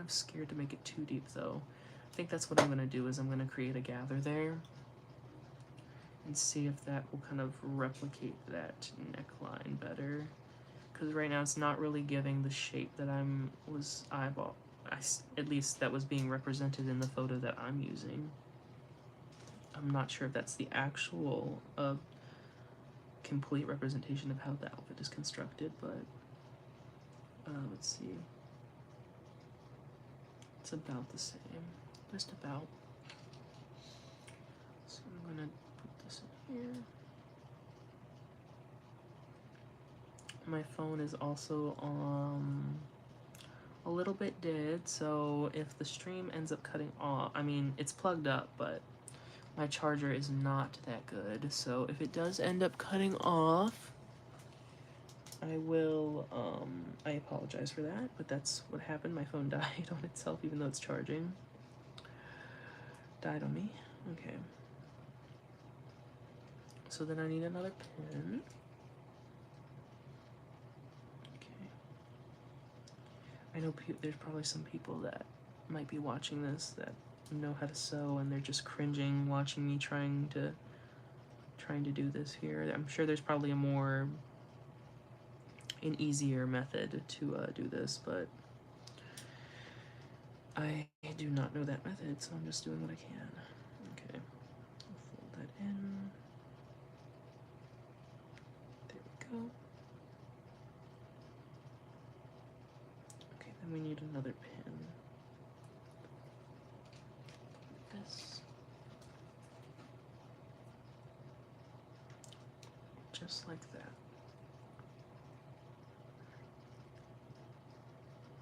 of scared to make it too deep though. I think that's what I'm gonna do is I'm gonna create a gather there and see if that will kind of replicate that neckline better. Because right now it's not really giving the shape that at least that was being represented in the photo that I'm using. I'm not sure if that's the actual complete representation of how the outfit is constructed, but let's see. It's about the same, just about. So I'm gonna put this in here. My phone is also a little bit dead, so if the stream ends up cutting off, I mean, it's plugged up, but my charger is not that good, so if it does end up cutting off, I will, I apologize for that, but that's what happened. My phone died on itself, even though it's charging. Died on me. Okay. So then I need another pin. Okay. I know there's probably some people that might be watching this that know how to sew, and they're just cringing watching me trying to do this here. I'm sure there's probably an easier method to do this, but I do not know that method, so I'm just doing what I can. Okay, I'll fold that in. There we go. Okay, then we need another pin. This. Just like that.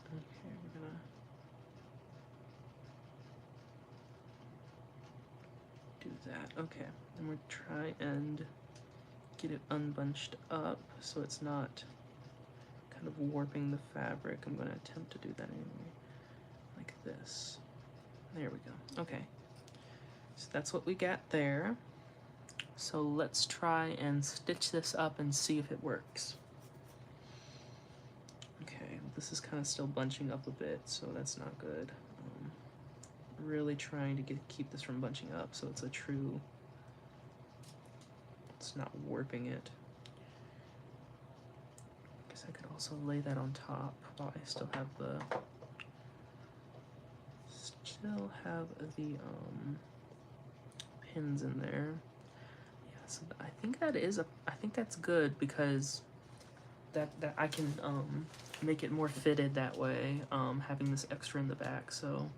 Okay, we're gonna do that. Okay, and we'll try and get it unbunched up so it's not kind of warping the fabric. I'm gonna attempt to do that anyway, like this. There we go. Okay, so that's what we got there. So let's try and stitch this up and see if it works. Okay, this is kind of still bunching up a bit, so that's not good. Really trying to keep this from bunching up so it's a true, it's not warping it. I guess I could also lay that on top while I still have the pins in there. Yeah, so I think that is I think that's good because that I can make it more fitted that way, having this extra in the back. So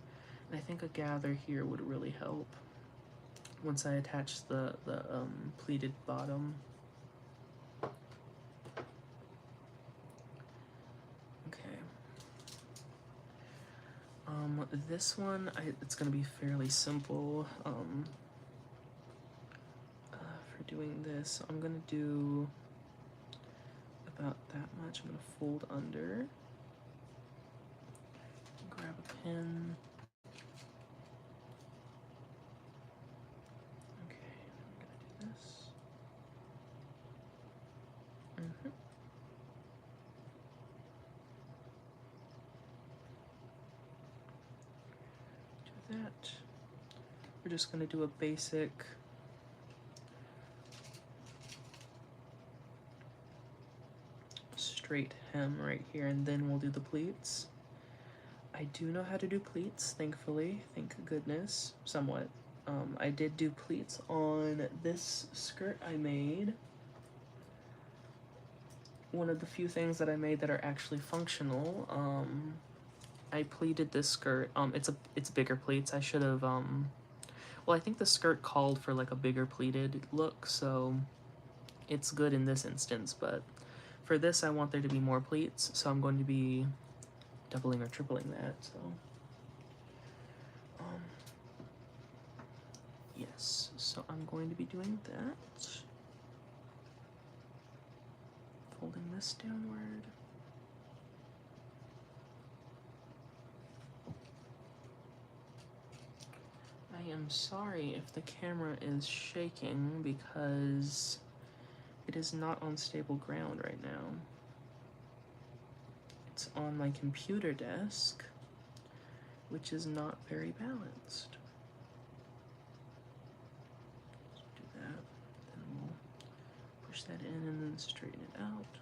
I think a gather here would really help once I attach the pleated bottom. Okay. This one, it's gonna be fairly simple for doing this. I'm gonna do about that much. I'm gonna fold under, grab a pin. Okay, I'm gonna do this. Do that. We're just gonna do a basic straight hem right here, and then we'll do the pleats. I do know how to do pleats, thankfully, thank goodness, somewhat. I did do pleats on this skirt I made. One of the few things that I made that are actually functional. I pleated this skirt. It's bigger pleats. I should have, well, I think the skirt called for like a bigger pleated look, so it's good in this instance, but for this I want there to be more pleats, so I'm going to be doubling or tripling that, so. Yes, so I'm going to be doing that. Folding this downward. I am sorry if the camera is shaking because it is not on stable ground right now. It's on my computer desk, which is not very balanced. Do that, then we'll push that in and then straighten it out.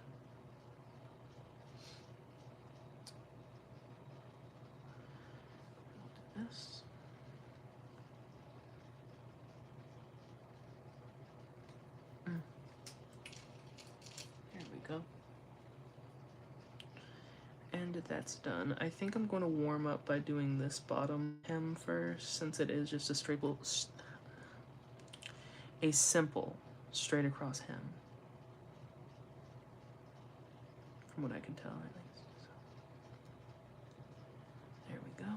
We'll do this. There we go. And that's done. I think I'm going to warm up by doing this bottom hem first, since it is just a simple straight across hem, from what I can tell at least. So, there we go.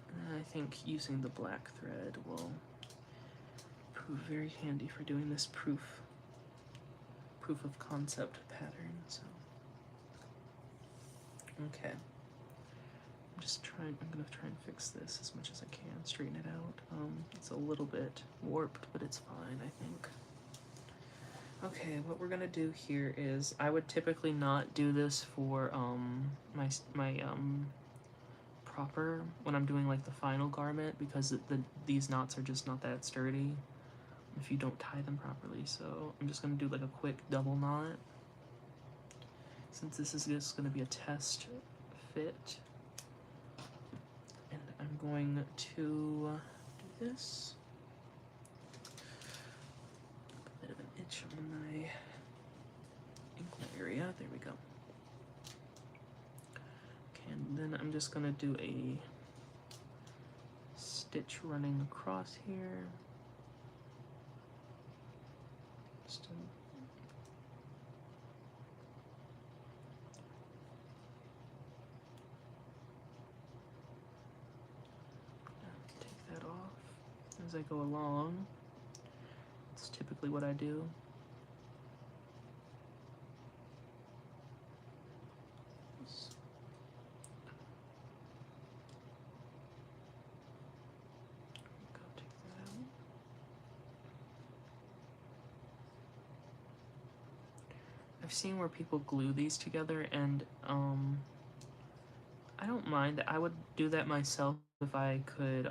And I think using the black thread will prove very handy for doing this proof of concept pattern. So okay, I'm gonna try and fix this as much as I can, straighten it out. It's a little bit warped, but it's fine, I think. Okay, what we're gonna do here is, I would typically not do this for my proper, when I'm doing like the final garment, because these knots are just not that sturdy if you don't tie them properly. So I'm just gonna do like a quick double knot, since this is just gonna be a test fit. I'm going to do this. A bit of an itch on my ankle area. There we go. Okay, and then I'm just gonna do a stitch running across here. Just take that off as I go along. It's typically what I do. Go take that out. I've seen where people glue these together, and I don't mind. I would do that myself if I could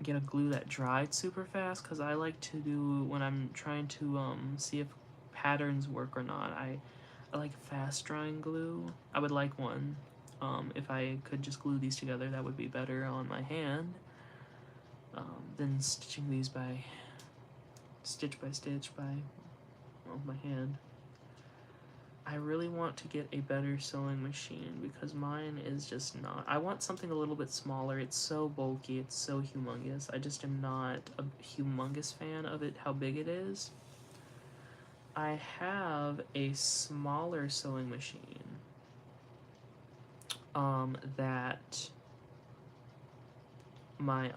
get a glue that dried super fast, because I like to do, when I'm trying to see if patterns work or not, I like fast drying glue. I would like one. If I could just glue these together, that would be better on my hand than stitching these by stitch by my hand. I really want to get a better sewing machine because mine is just not. I want something a little bit smaller. It's so bulky, it's so humongous. I just am not a humongous fan of it, how big it is. I have a smaller sewing machine that my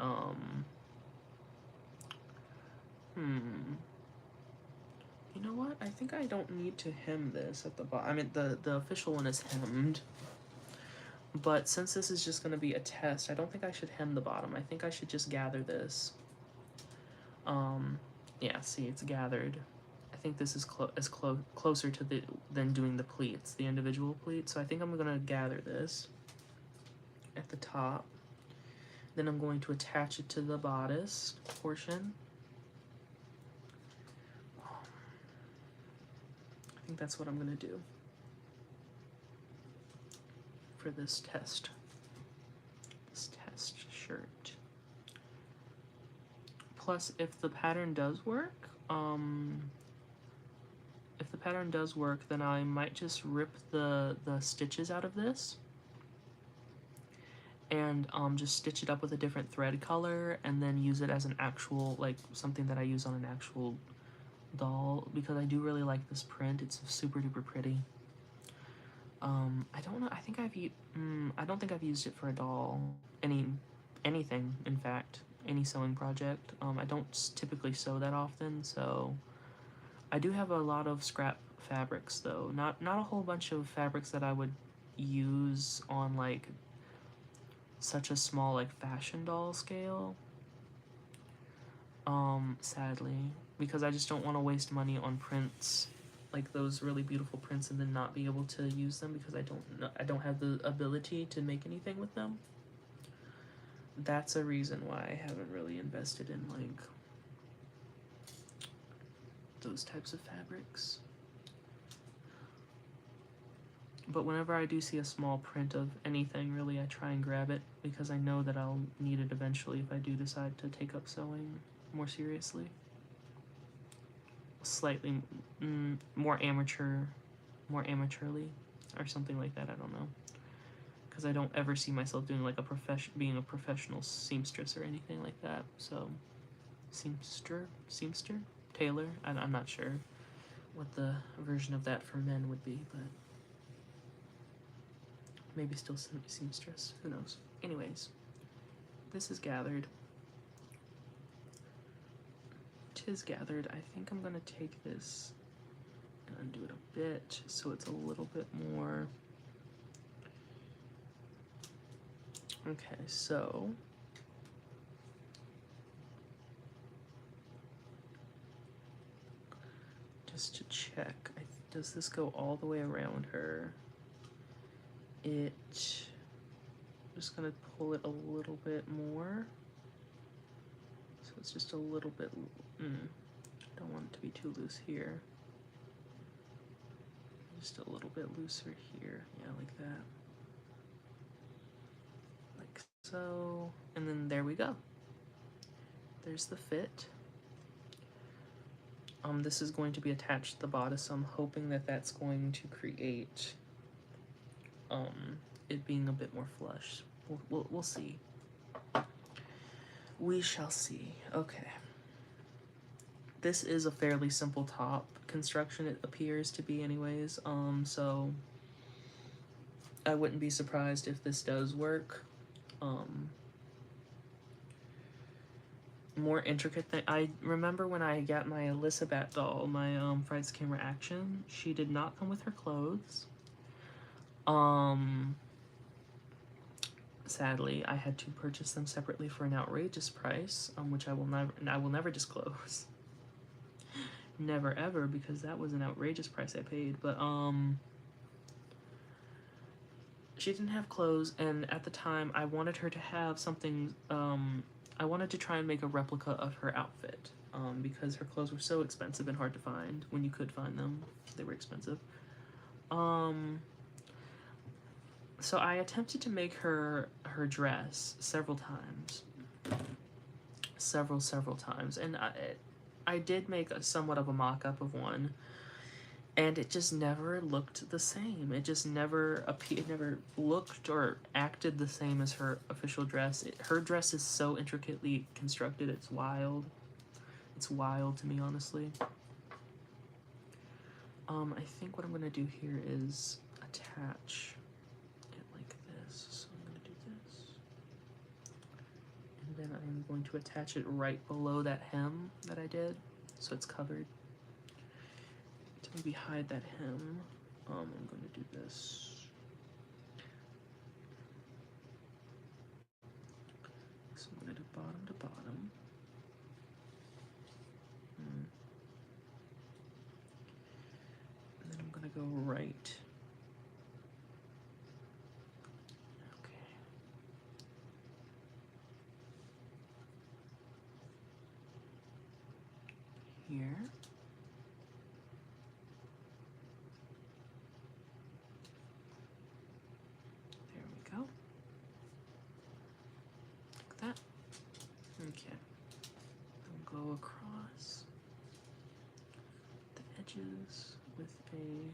you know what? I think I don't need to hem this at the bottom. I mean, the official one is hemmed. But since this is just going to be a test, I don't think I should hem the bottom. I think I should just gather this. Yeah, see, it's gathered. I think this is closer to the than doing the pleats, the individual pleats. So I think I'm going to gather this at the top. Then I'm going to attach it to the bodice portion. I think that's what I'm going to do for this test shirt. Plus, if the pattern does work, then I might just rip the stitches out of this and just stitch it up with a different thread color and then use it as an actual, like, something that I use on an actual doll, because I do really like this print. It's super duper pretty. I don't know. I think I don't think I've used it for a doll. Anything, in fact, any sewing project. I don't typically sew that often, so I do have a lot of scrap fabrics though. Not a whole bunch of fabrics that I would use on like such a small like fashion doll scale. Sadly, because I just don't want to waste money on prints, like those really beautiful prints, and then not be able to use them because I don't have the ability to make anything with them. That's a reason why I haven't really invested in like those types of fabrics. But whenever I do see a small print of anything, really, I try and grab it because I know that I'll need it eventually if I do decide to take up sewing more seriously. Slightly more amateurly, or something like that. I don't know, because I don't ever see myself doing like being a professional seamstress or anything like that. So, seamster, tailor. I'm not sure what the version of that for men would be, but maybe still seamstress. Who knows? Anyways, this is gathered. Tis gathered. I think I'm gonna take this and undo it a bit so it's a little bit more. Okay, so just to check, does this go all the way around her? I'm just gonna pull it a little bit more. So it's just a little bit, don't want it to be too loose here. Just a little bit looser here, yeah, like that. Like so. so. And then there we go. There's the fit. This is going to be attached to the bodice, so I'm hoping that that's going to create it being a bit more flush. We'll see. We shall see. Okay. This is a fairly simple top construction, it appears to be anyways, so I wouldn't be surprised if this does work. More intricate thing. I remember when I got my Elizabeth doll, my Frights Camera Action, she did not come with her clothes. Sadly, I had to purchase them separately for an outrageous price, which I will never disclose. Never ever, because that was an outrageous price I paid. But she didn't have clothes, and at the time I wanted her to have something. I wanted to try and make a replica of her outfit, because her clothes were so expensive and hard to find. When you could find them, they were expensive. So I attempted to make her dress several times. Several times. And I did make somewhat of a mock-up of one, and it just never looked the same. It just never it never looked or acted the same as her official dress. Her dress is so intricately constructed, it's wild. It's wild to me, honestly. I think what I'm gonna do here is attach it like this. So I'm gonna do this. And then I'm going to attach it right below that hem that I did, so it's covered. To maybe hide that hem, I'm going to do this. So I'm going to do bottom to bottom. And then I'm going to go right. Okay. Here. That. Okay. I'll go across the edges with another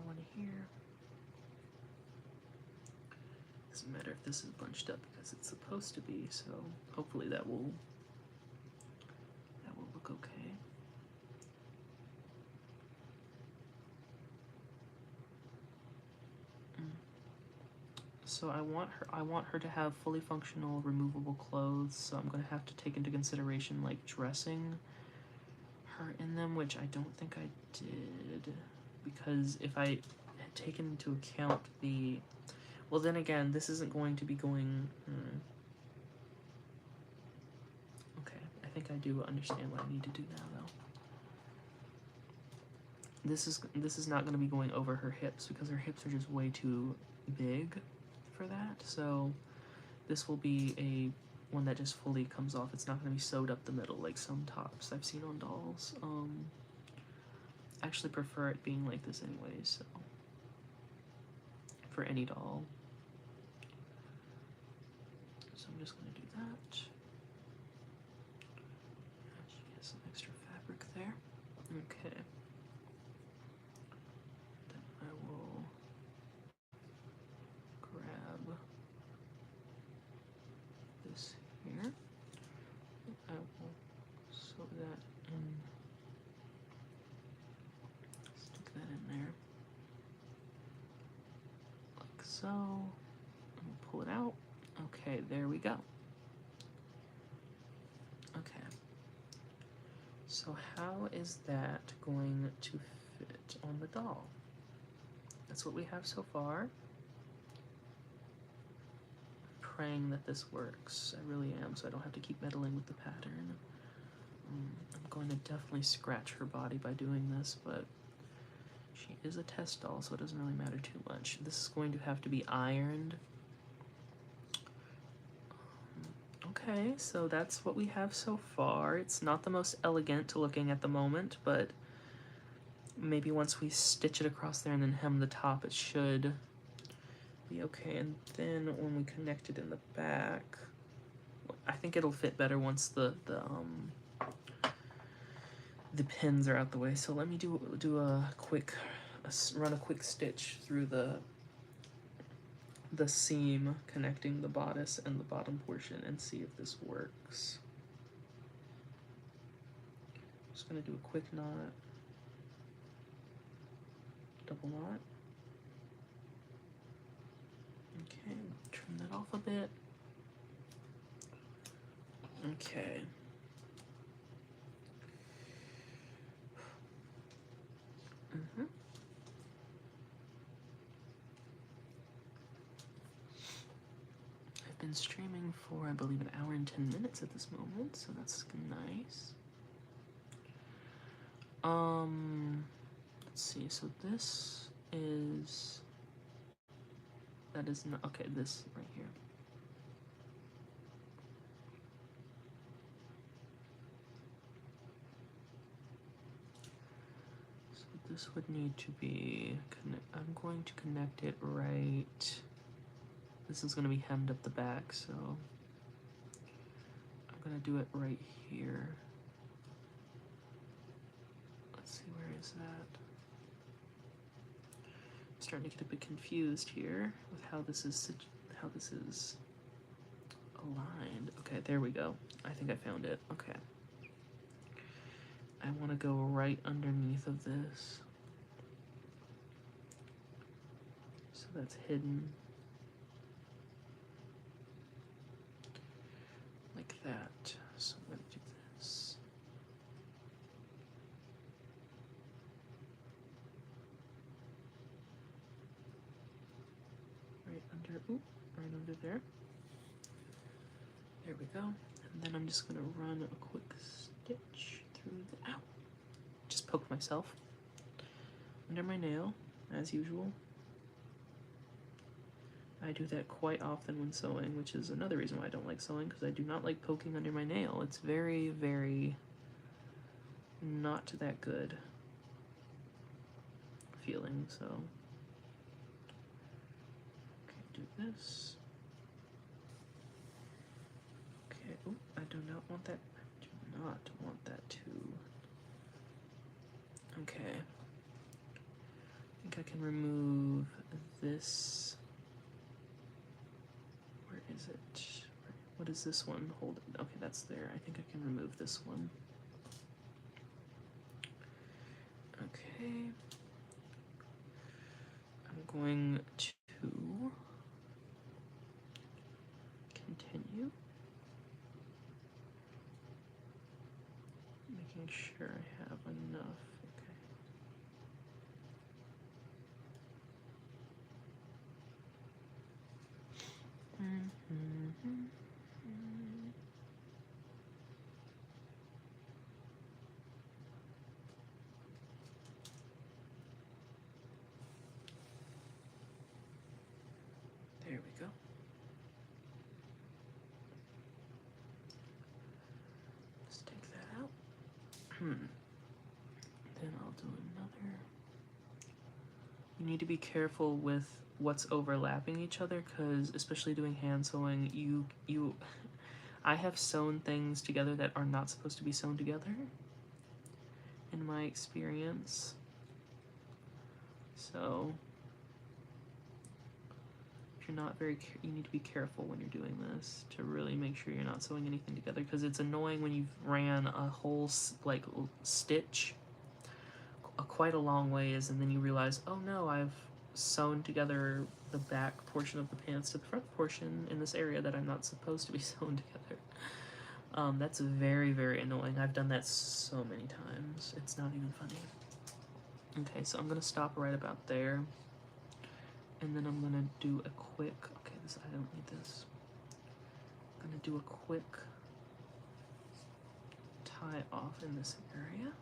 one here. Doesn't matter if this is bunched up because it's supposed to be, so hopefully that will look okay. So I want her to have fully functional removable clothes, so I'm gonna have to take into consideration like dressing her in them, which I don't think I did, because if I had taken into account the, well then again, this isn't going to be going, okay, I think I do understand what I need to do now though. This is not going to be going over her hips because her hips are just way too big for that, so this will be a one that just fully comes off. It's not going to be sewed up the middle like some tops I've seen on dolls. I actually prefer it being like this anyways, so for any doll. So I'm just going to do that. She has some extra fabric there. Okay. Then I will grab this here. I will sew that in. Stick that in there. Like so. And we'll pull it out. Okay, there we go. Okay. So how is that going to fit on the doll? That's what we have so far. Praying that this works. I really am, so I don't have to keep meddling with the pattern. I'm going to definitely scratch her body by doing this, but she is a test doll, so it doesn't really matter too much. This is going to have to be ironed. Okay, so that's what we have so far. It's not the most elegant looking at the moment, but maybe once we stitch it across there and then hem the top, it should be okay. And then when we connect it in the back, I think it'll fit better once the pins are out the way. So let me do a quick run a quick stitch through the seam connecting the bodice and the bottom portion and see if this works. Just gonna do a quick knot, double knot. Okay, trim that off a bit. Okay. I've been streaming for, I believe, an hour and 10 minutes at this moment, so that's nice. Let's see, so this is, that is not, okay, this right here. So this would need to be, I'm going to connect it right, this is going to be hemmed up the back, so I'm going to do it right here. Let's see, where is that? I'm starting to get a bit confused here with how this is aligned. Okay, there we go. I think I found it. Okay. I want to go right underneath of this. So that's hidden. Like that. So I'm going to do this. Right under, right under there. There we go. And then I'm just going to run a quick stitch through the, ow! Just poked myself. Under my nail, as usual. I do that quite often when sewing, which is another reason why I don't like sewing, because I do not like poking under my nail. It's very, very not that good feeling, so. Okay, do this. Okay, I do not want that. I do not want that too. Okay. I think I can remove this. Where is it? What is this one? Hold it. Okay, that's there. I think I can remove this one. Okay. I'm going to continue. Making sure I have enough. Okay. There we go. Let's take that out. Then I'll do another. You need to be careful with what's overlapping each other, because especially doing hand sewing, I have sewn things together that are not supposed to be sewn together, in my experience. So if you're not very, you need to be careful when you're doing this to really make sure you're not sewing anything together, because it's annoying when you've ran a whole like stitch quite a long ways, and then you realize, oh no, I've sewn together the back portion of the pants to the front portion in this area that I'm not supposed to be sewn together. That's very, very annoying. I've done that so many times. It's not even funny. Okay, so I'm gonna stop right about there. And then I'm gonna do a quick, okay, I don't need this. I'm gonna do a quick tie off in this area.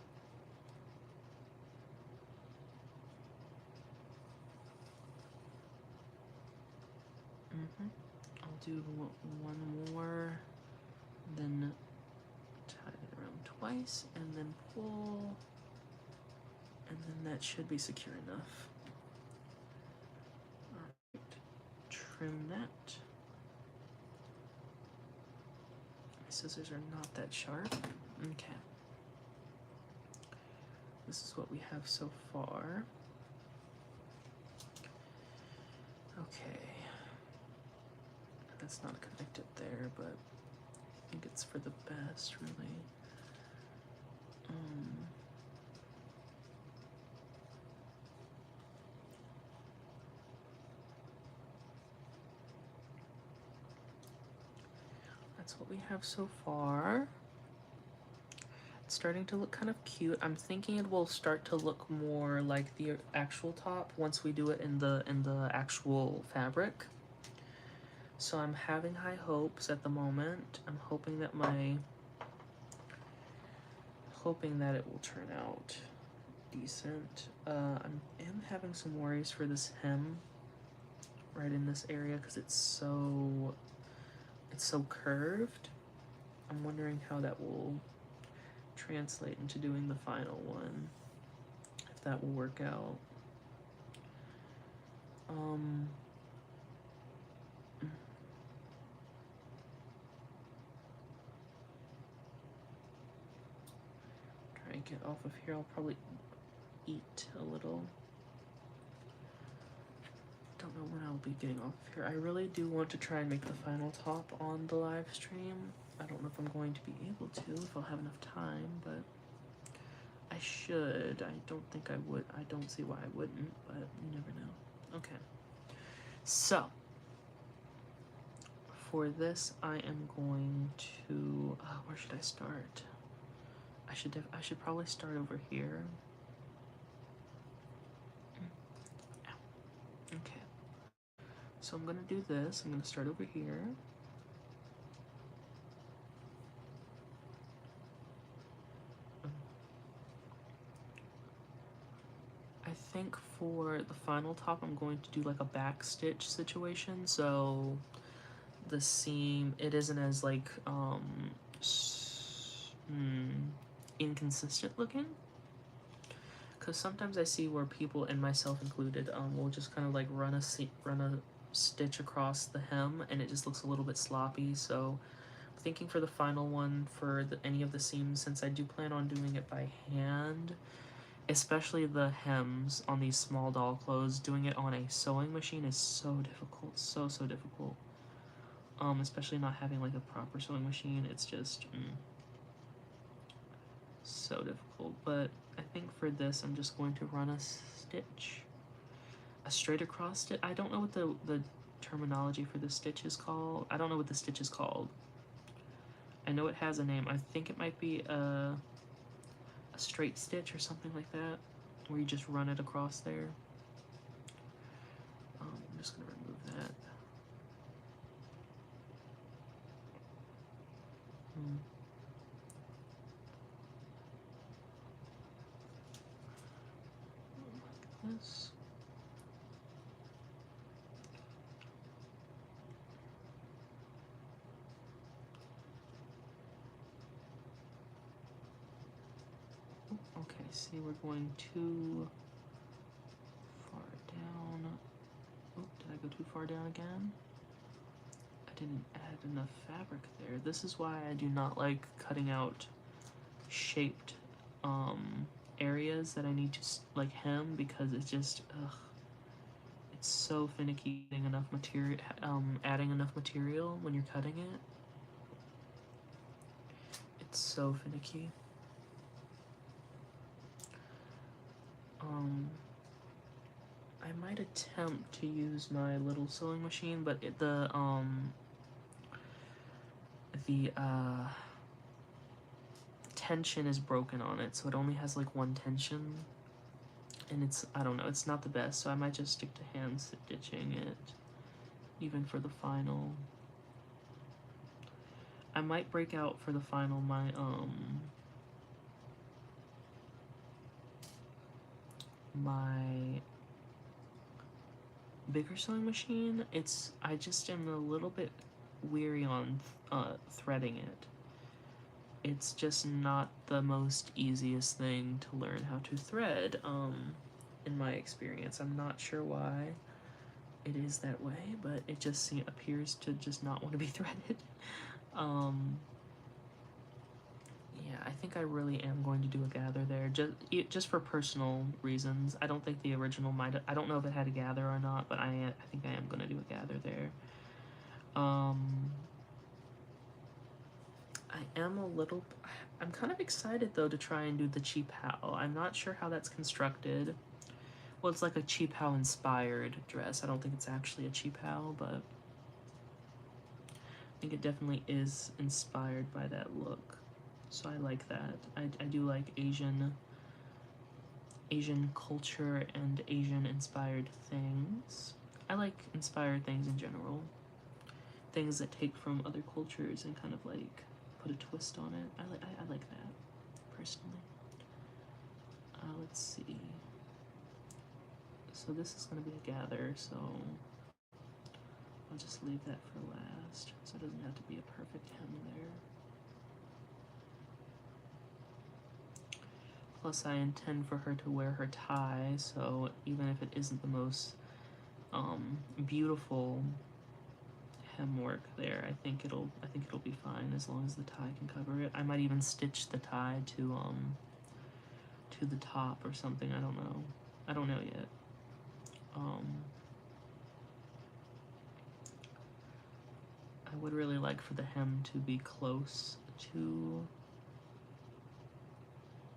I'll do one more, then tie it around twice, and then pull, and then that should be secure enough. Alright. trim that. My scissors are not that sharp. Okay. This is what we have so far. Okay. That's not connected there, but I think it's for the best, really. That's what we have so far. It's starting to look kind of cute. I'm thinking it will start to look more like the actual top once we do it in the actual fabric. So I'm having high hopes at the moment. I'm hoping that it will turn out decent. I am having some worries for this hem right in this area because it's so curved. I'm wondering how that will translate into doing the final one, if that will work out. Try and get off of here. I'll probably eat a little. Don't know when I'll be getting off of here. I really do want to try and make the final top on the live stream. I don't know if I'm going to be able to, if I'll have enough time, but I should. I don't think I would. I don't see why I wouldn't, but you never know. Okay. So, for this, I am going to, where should I start? I should probably start over here. Okay. So I'm gonna do this. I'm gonna start over here. I think for the final top, I'm going to do like a back stitch situation. So the seam, it isn't as like inconsistent looking. Because sometimes I see where people, and myself included, will just kind of like run a stitch across the hem, and it just looks a little bit sloppy. So I'm thinking for the final one, for any of the seams, since I do plan on doing it by hand, especially the hems on these small doll clothes, doing it on a sewing machine is so difficult, so difficult. Especially not having like a proper sewing machine, it's just so difficult. But I think for this, I'm just going to run a stitch, a straight across stitch. I don't know what the terminology for the stitch is called. I don't know what the stitch is called. I know it has a name. I think it might be a straight stitch or something like that, where you just run it across there. I'm just gonna remove that. Like this. Okay, see, we're going too far down. Oh, did I go too far down again? I didn't add enough fabric there. This is why I do not like cutting out shaped areas that I need to like hem, because it's just it's so finicky getting enough material, adding enough material when you're cutting it. It's so finicky. I might attempt to use my little sewing machine, but the tension is broken on it, so it only has like one tension, and it's, I don't know, it's not the best, so I might just stick to hand stitching it, even for the final. I might break out for the final my bigger sewing machine. I just am a little bit weary on threading it. It's just not the most easiest thing to learn how to thread, in my experience. I'm not sure why. it is that way, but it just appears to just not want to be threaded. Yeah, I think I really am going to do a gather there, just for personal reasons. I don't think the original I don't know if it had a gather or not, but I think I am going to do a gather there. I'm kind of excited though to try and do the cheap how. I'm not sure how that's constructed. Well, it's like a cheap how inspired dress. I don't think it's actually a cheap how, but I think it definitely is inspired by that look. So I like that. I do like Asian culture and Asian inspired things. I like inspired things in general. Things that take from other cultures and kind of like put a twist on it. I like that, personally. Let's see. So this is going to be a gather, so I'll just leave that for last, so it doesn't have to be a perfect hem there. Plus I intend for her to wear her tie, so even if it isn't the most beautiful hem work there, I think it'll be fine as long as the tie can cover it. I might even stitch the tie to the top or something. I don't know yet. I would really like for the hem to be close to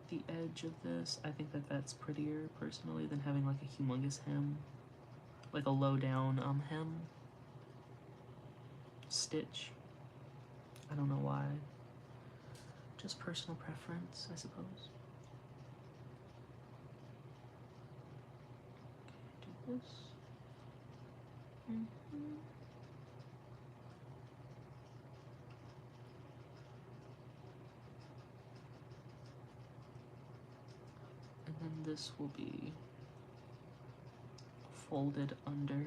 the edge of this. I think that's prettier personally than having like a humongous hem, like a low down hem stitch. I don't know why. Just personal preference, I suppose. Okay, do this. And then this will be folded under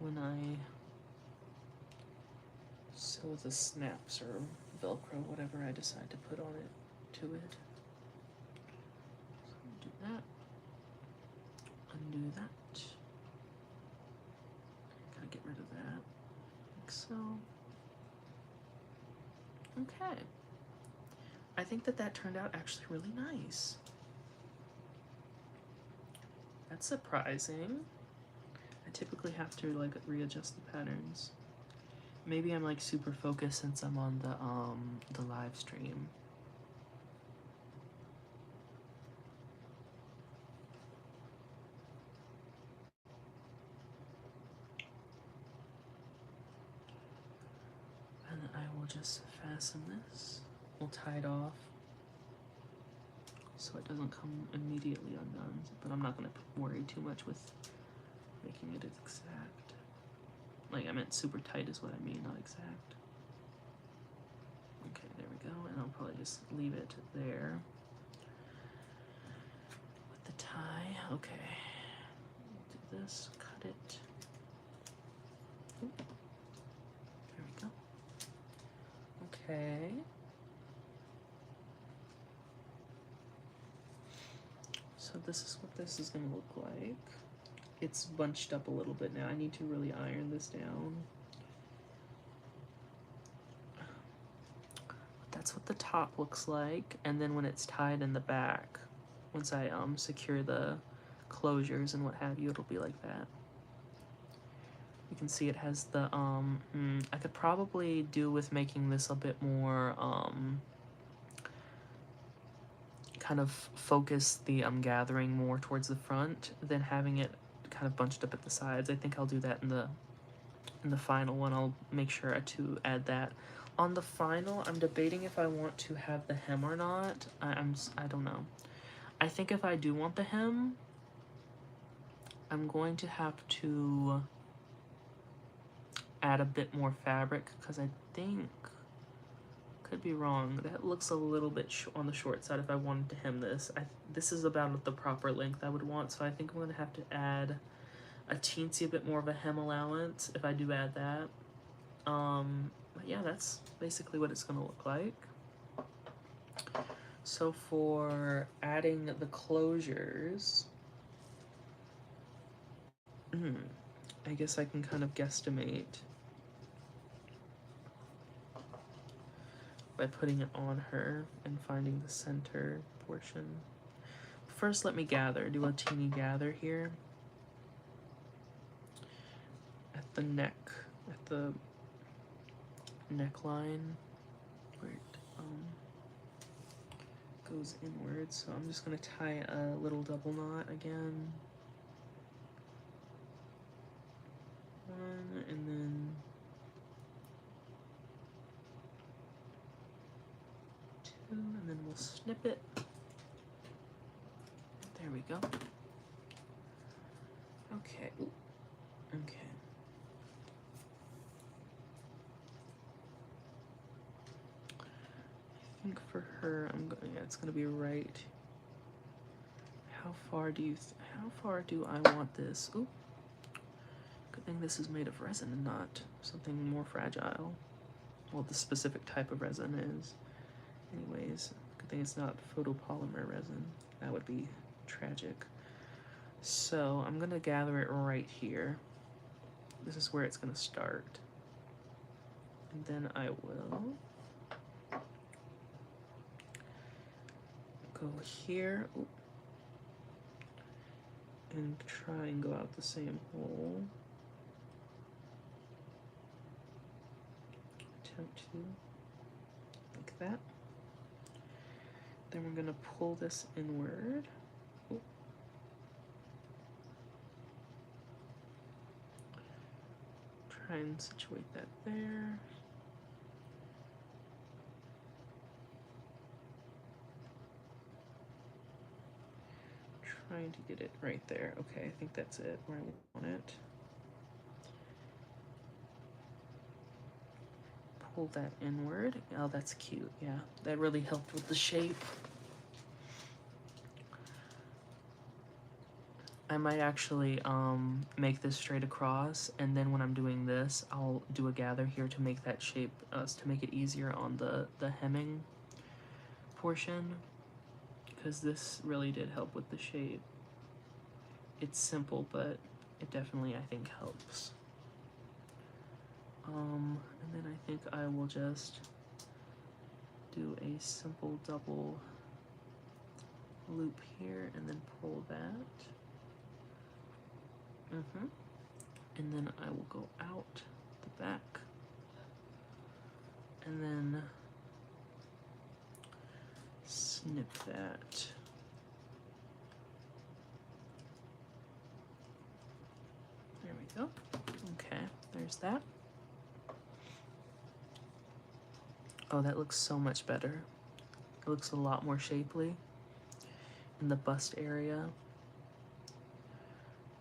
when I sew the snaps or Velcro, whatever I decide to put on it, to it. So do that, undo that, gotta get rid of that, like so. Okay, I think that turned out actually really nice. That's surprising. I typically have to like readjust the patterns. Maybe I'm like super focused since I'm on the live stream. And I will just fasten this. We'll tie it off so it doesn't come immediately undone, but I'm not gonna worry too much with making it exact. Like, I meant super tight is what I mean, not exact. Okay, there we go, and I'll probably just leave it there with the tie. Okay, do this, cut it. Ooh. There we go. Okay. So this is what this is gonna look like. It's bunched up a little bit now. I need to really iron this down. That's what the top looks like, and then when it's tied in the back, once I secure the closures and what have you, it'll be like that. You can see it has the I could probably do with making this a bit more kind of focus the gathering more towards the front than having it kind of bunched up at the sides. I think I'll do that in the final one. I'll make sure to add that. On the final, I'm debating if I want to have the hem or not. I don't know. I think if I do want the hem, I'm going to have to add a bit more fabric because I think, could be wrong, that looks a little bit on the short side if I wanted to hem this. This is about the proper length I would want, so I think I'm going to have to add a teensy bit more of a hem allowance if I do add that. But yeah, that's basically what it's going to look like. So for adding the closures, I guess I can kind of guesstimate by putting it on her and finding the center portion. First, let me gather. Do a teeny gather here at the neck, at the neckline where it goes inwards. So I'm just gonna tie a little double knot again. One, and then two, and then we'll snip it. There we go. Okay. Ooh. Okay. I think for her, yeah, it's gonna be right. How far do I want this? Ooh. Good thing this is made of resin and not something more fragile. Well, the specific type of resin is. Anyways, good thing it's not photopolymer resin. That would be tragic. So I'm gonna gather it right here. This is where it's gonna start. And then I will go here. Ooh, and try and go out the same hole. Attempt to, like that. Then we're gonna pull this inward. Ooh. Try and situate that there. Trying to get it right there. Okay, I think that's it where I want it. Pull that inward. Oh, that's cute. Yeah, that really helped with the shape. I might actually make this straight across, and then when I'm doing this, I'll do a gather here to make that shape, to make it easier on the hemming portion, because this really did help with the shape. It's simple, but it definitely, I think, helps. And then I think I will just do a simple double loop here and then pull that. And then I will go out the back and then snip that. There we go. Okay, there's that. Oh, that looks so much better. It looks a lot more shapely in the bust area.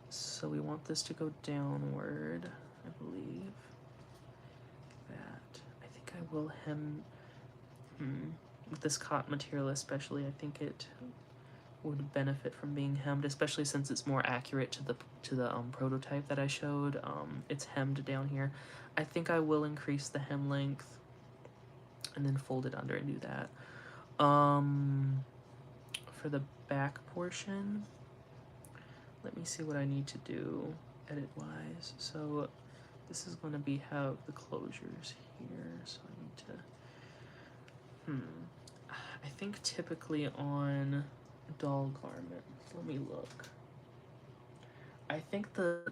So we want this to go downward, I believe. That. I think I will hem, with this cotton material especially, I think it would benefit from being hemmed, especially since it's more accurate to the prototype that I showed. It's hemmed down here. I think I will increase the hem length and then fold it under and do that. For the back portion, let me see what I need to do edit-wise. So this is going to have the closures here. So I need to, I think typically on doll garments, let me look. I think the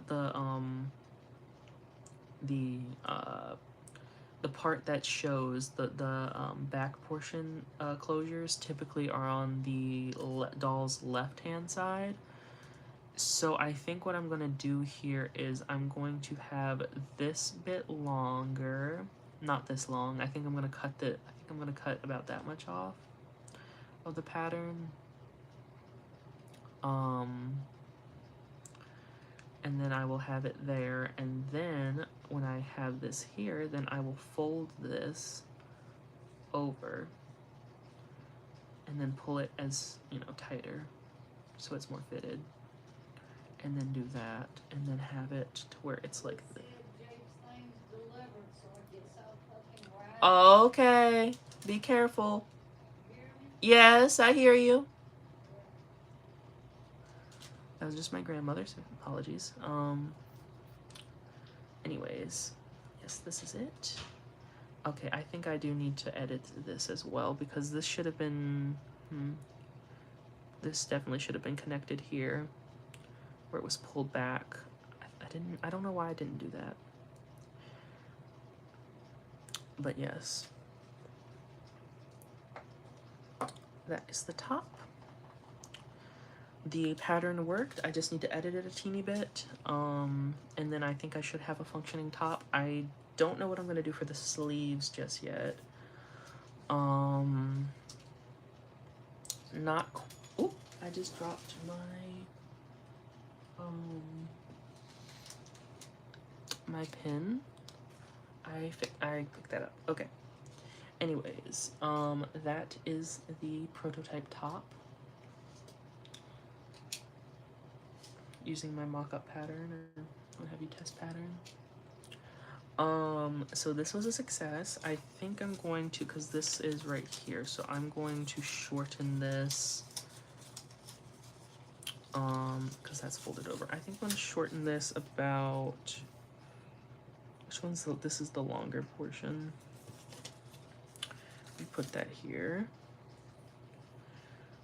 part that shows the back portion closures typically are on the doll's left hand side. So I think what I'm gonna do here is I'm going to have this bit longer, not this long. I think I'm gonna cut about that much off of the pattern. And then I will have it there, and then when I have this here, then I will fold this over and then pull it as, tighter so it's more fitted, and then do that, and then have it to where it's like this. Okay, be careful. Yes, I hear you. That was just my grandmother, so apologies. Anyways, yes, this is it. Okay, I think I do need to edit this as well because this should have been, this definitely should have been connected here where it was pulled back. I don't know why I didn't do that. But yes, that is the top. The pattern worked. I just need to edit it a teeny bit. And then I think I should have a functioning top. I don't know what I'm gonna do for the sleeves just yet. Not, oh, I just dropped my pin. I picked that up. Okay. Anyways, that is the prototype top using my mock-up pattern or what have you test pattern. So this was a success. I think I'm going to, because this is right here, so I'm going to shorten this, because that's folded over. I think I'm gonna shorten this about, which one's the, this is the longer portion. We put that here.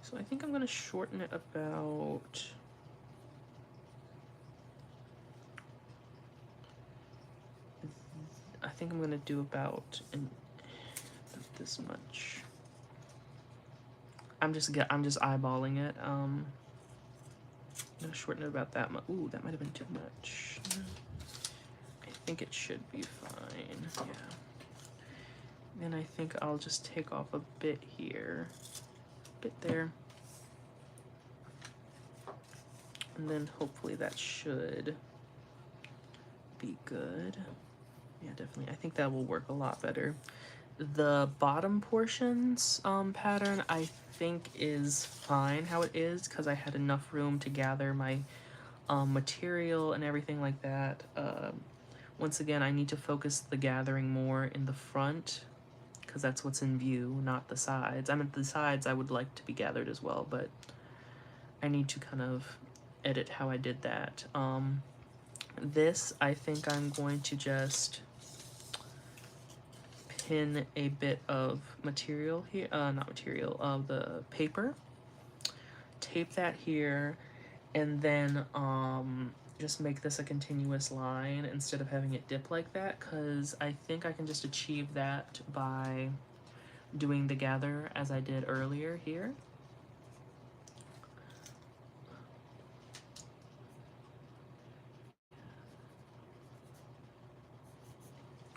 So I think I'm gonna shorten it about, I think I'm gonna do about this much. I'm just eyeballing it. I'm gonna shorten it about that much. Ooh, that might have been too much. I think it should be fine. Yeah. Then I think I'll just take off a bit here, a bit there, and then hopefully that should be good. Yeah, definitely. I think that will work a lot better. The bottom portions pattern I think is fine how it is because I had enough room to gather my material and everything like that. Once again, I need to focus the gathering more in the front because that's what's in view, not the sides. I mean, the sides I would like to be gathered as well, but I need to kind of edit how I did that. This, I think I'm going to just pin a bit of material here, not material, of the paper, tape that here, and then just make this a continuous line instead of having it dip like that, because I think I can just achieve that by doing the gather as I did earlier here.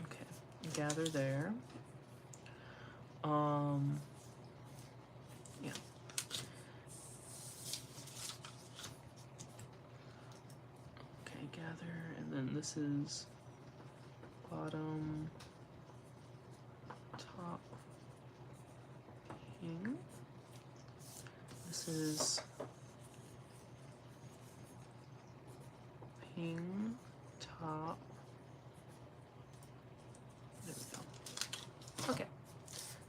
Okay, gather there. Yeah. Okay, gather, and then this is bottom, top, ping. This is ping, top. There we go. Okay,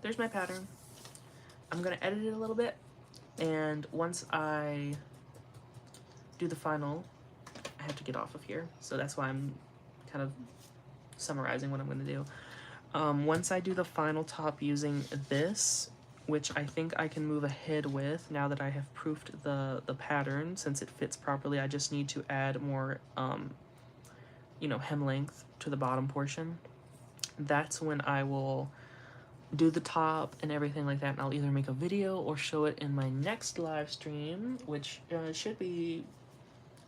there's my pattern. I'm gonna edit it a little bit, and once I do the final, I have to get off of here, so that's why I'm kind of summarizing what I'm gonna do. Once I do the final top using this, which I think I can move ahead with now that I have proofed the pattern, since it fits properly, I just need to add more, you know, hem length to the bottom portion. That's when I will do the top and everything like that, and I'll either make a video or show it in my next live stream, which should be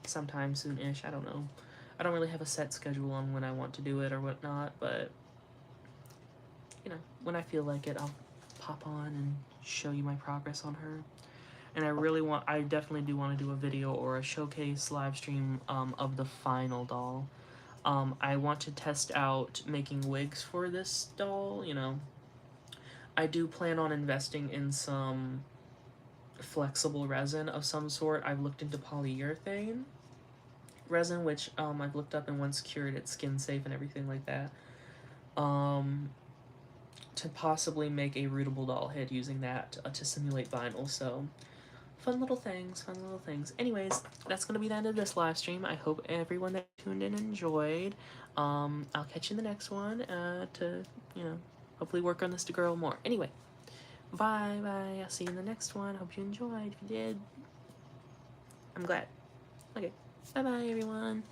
sometime soon-ish. I don't know. I don't really have a set schedule on when I want to do it or whatnot, but you know, when I feel like it, I'll pop on and show you my progress on her. And I definitely do want to do a video or a showcase live stream of the final doll. I want to test out making wigs for this doll, you know. I do plan on investing in some flexible resin of some sort. I've looked into polyurethane resin, which I've looked up, and once cured, it's skin safe and everything like that. To possibly make a rootable doll head using that to simulate vinyl. So fun little things, fun little things. Anyways, that's gonna be the end of this live stream. I hope everyone that tuned in enjoyed. I'll catch you in the next one to, you know, hopefully work on this to grow more. Anyway, bye bye. I'll see you in the next one. Hope you enjoyed. If you did, I'm glad. Okay, bye bye everyone.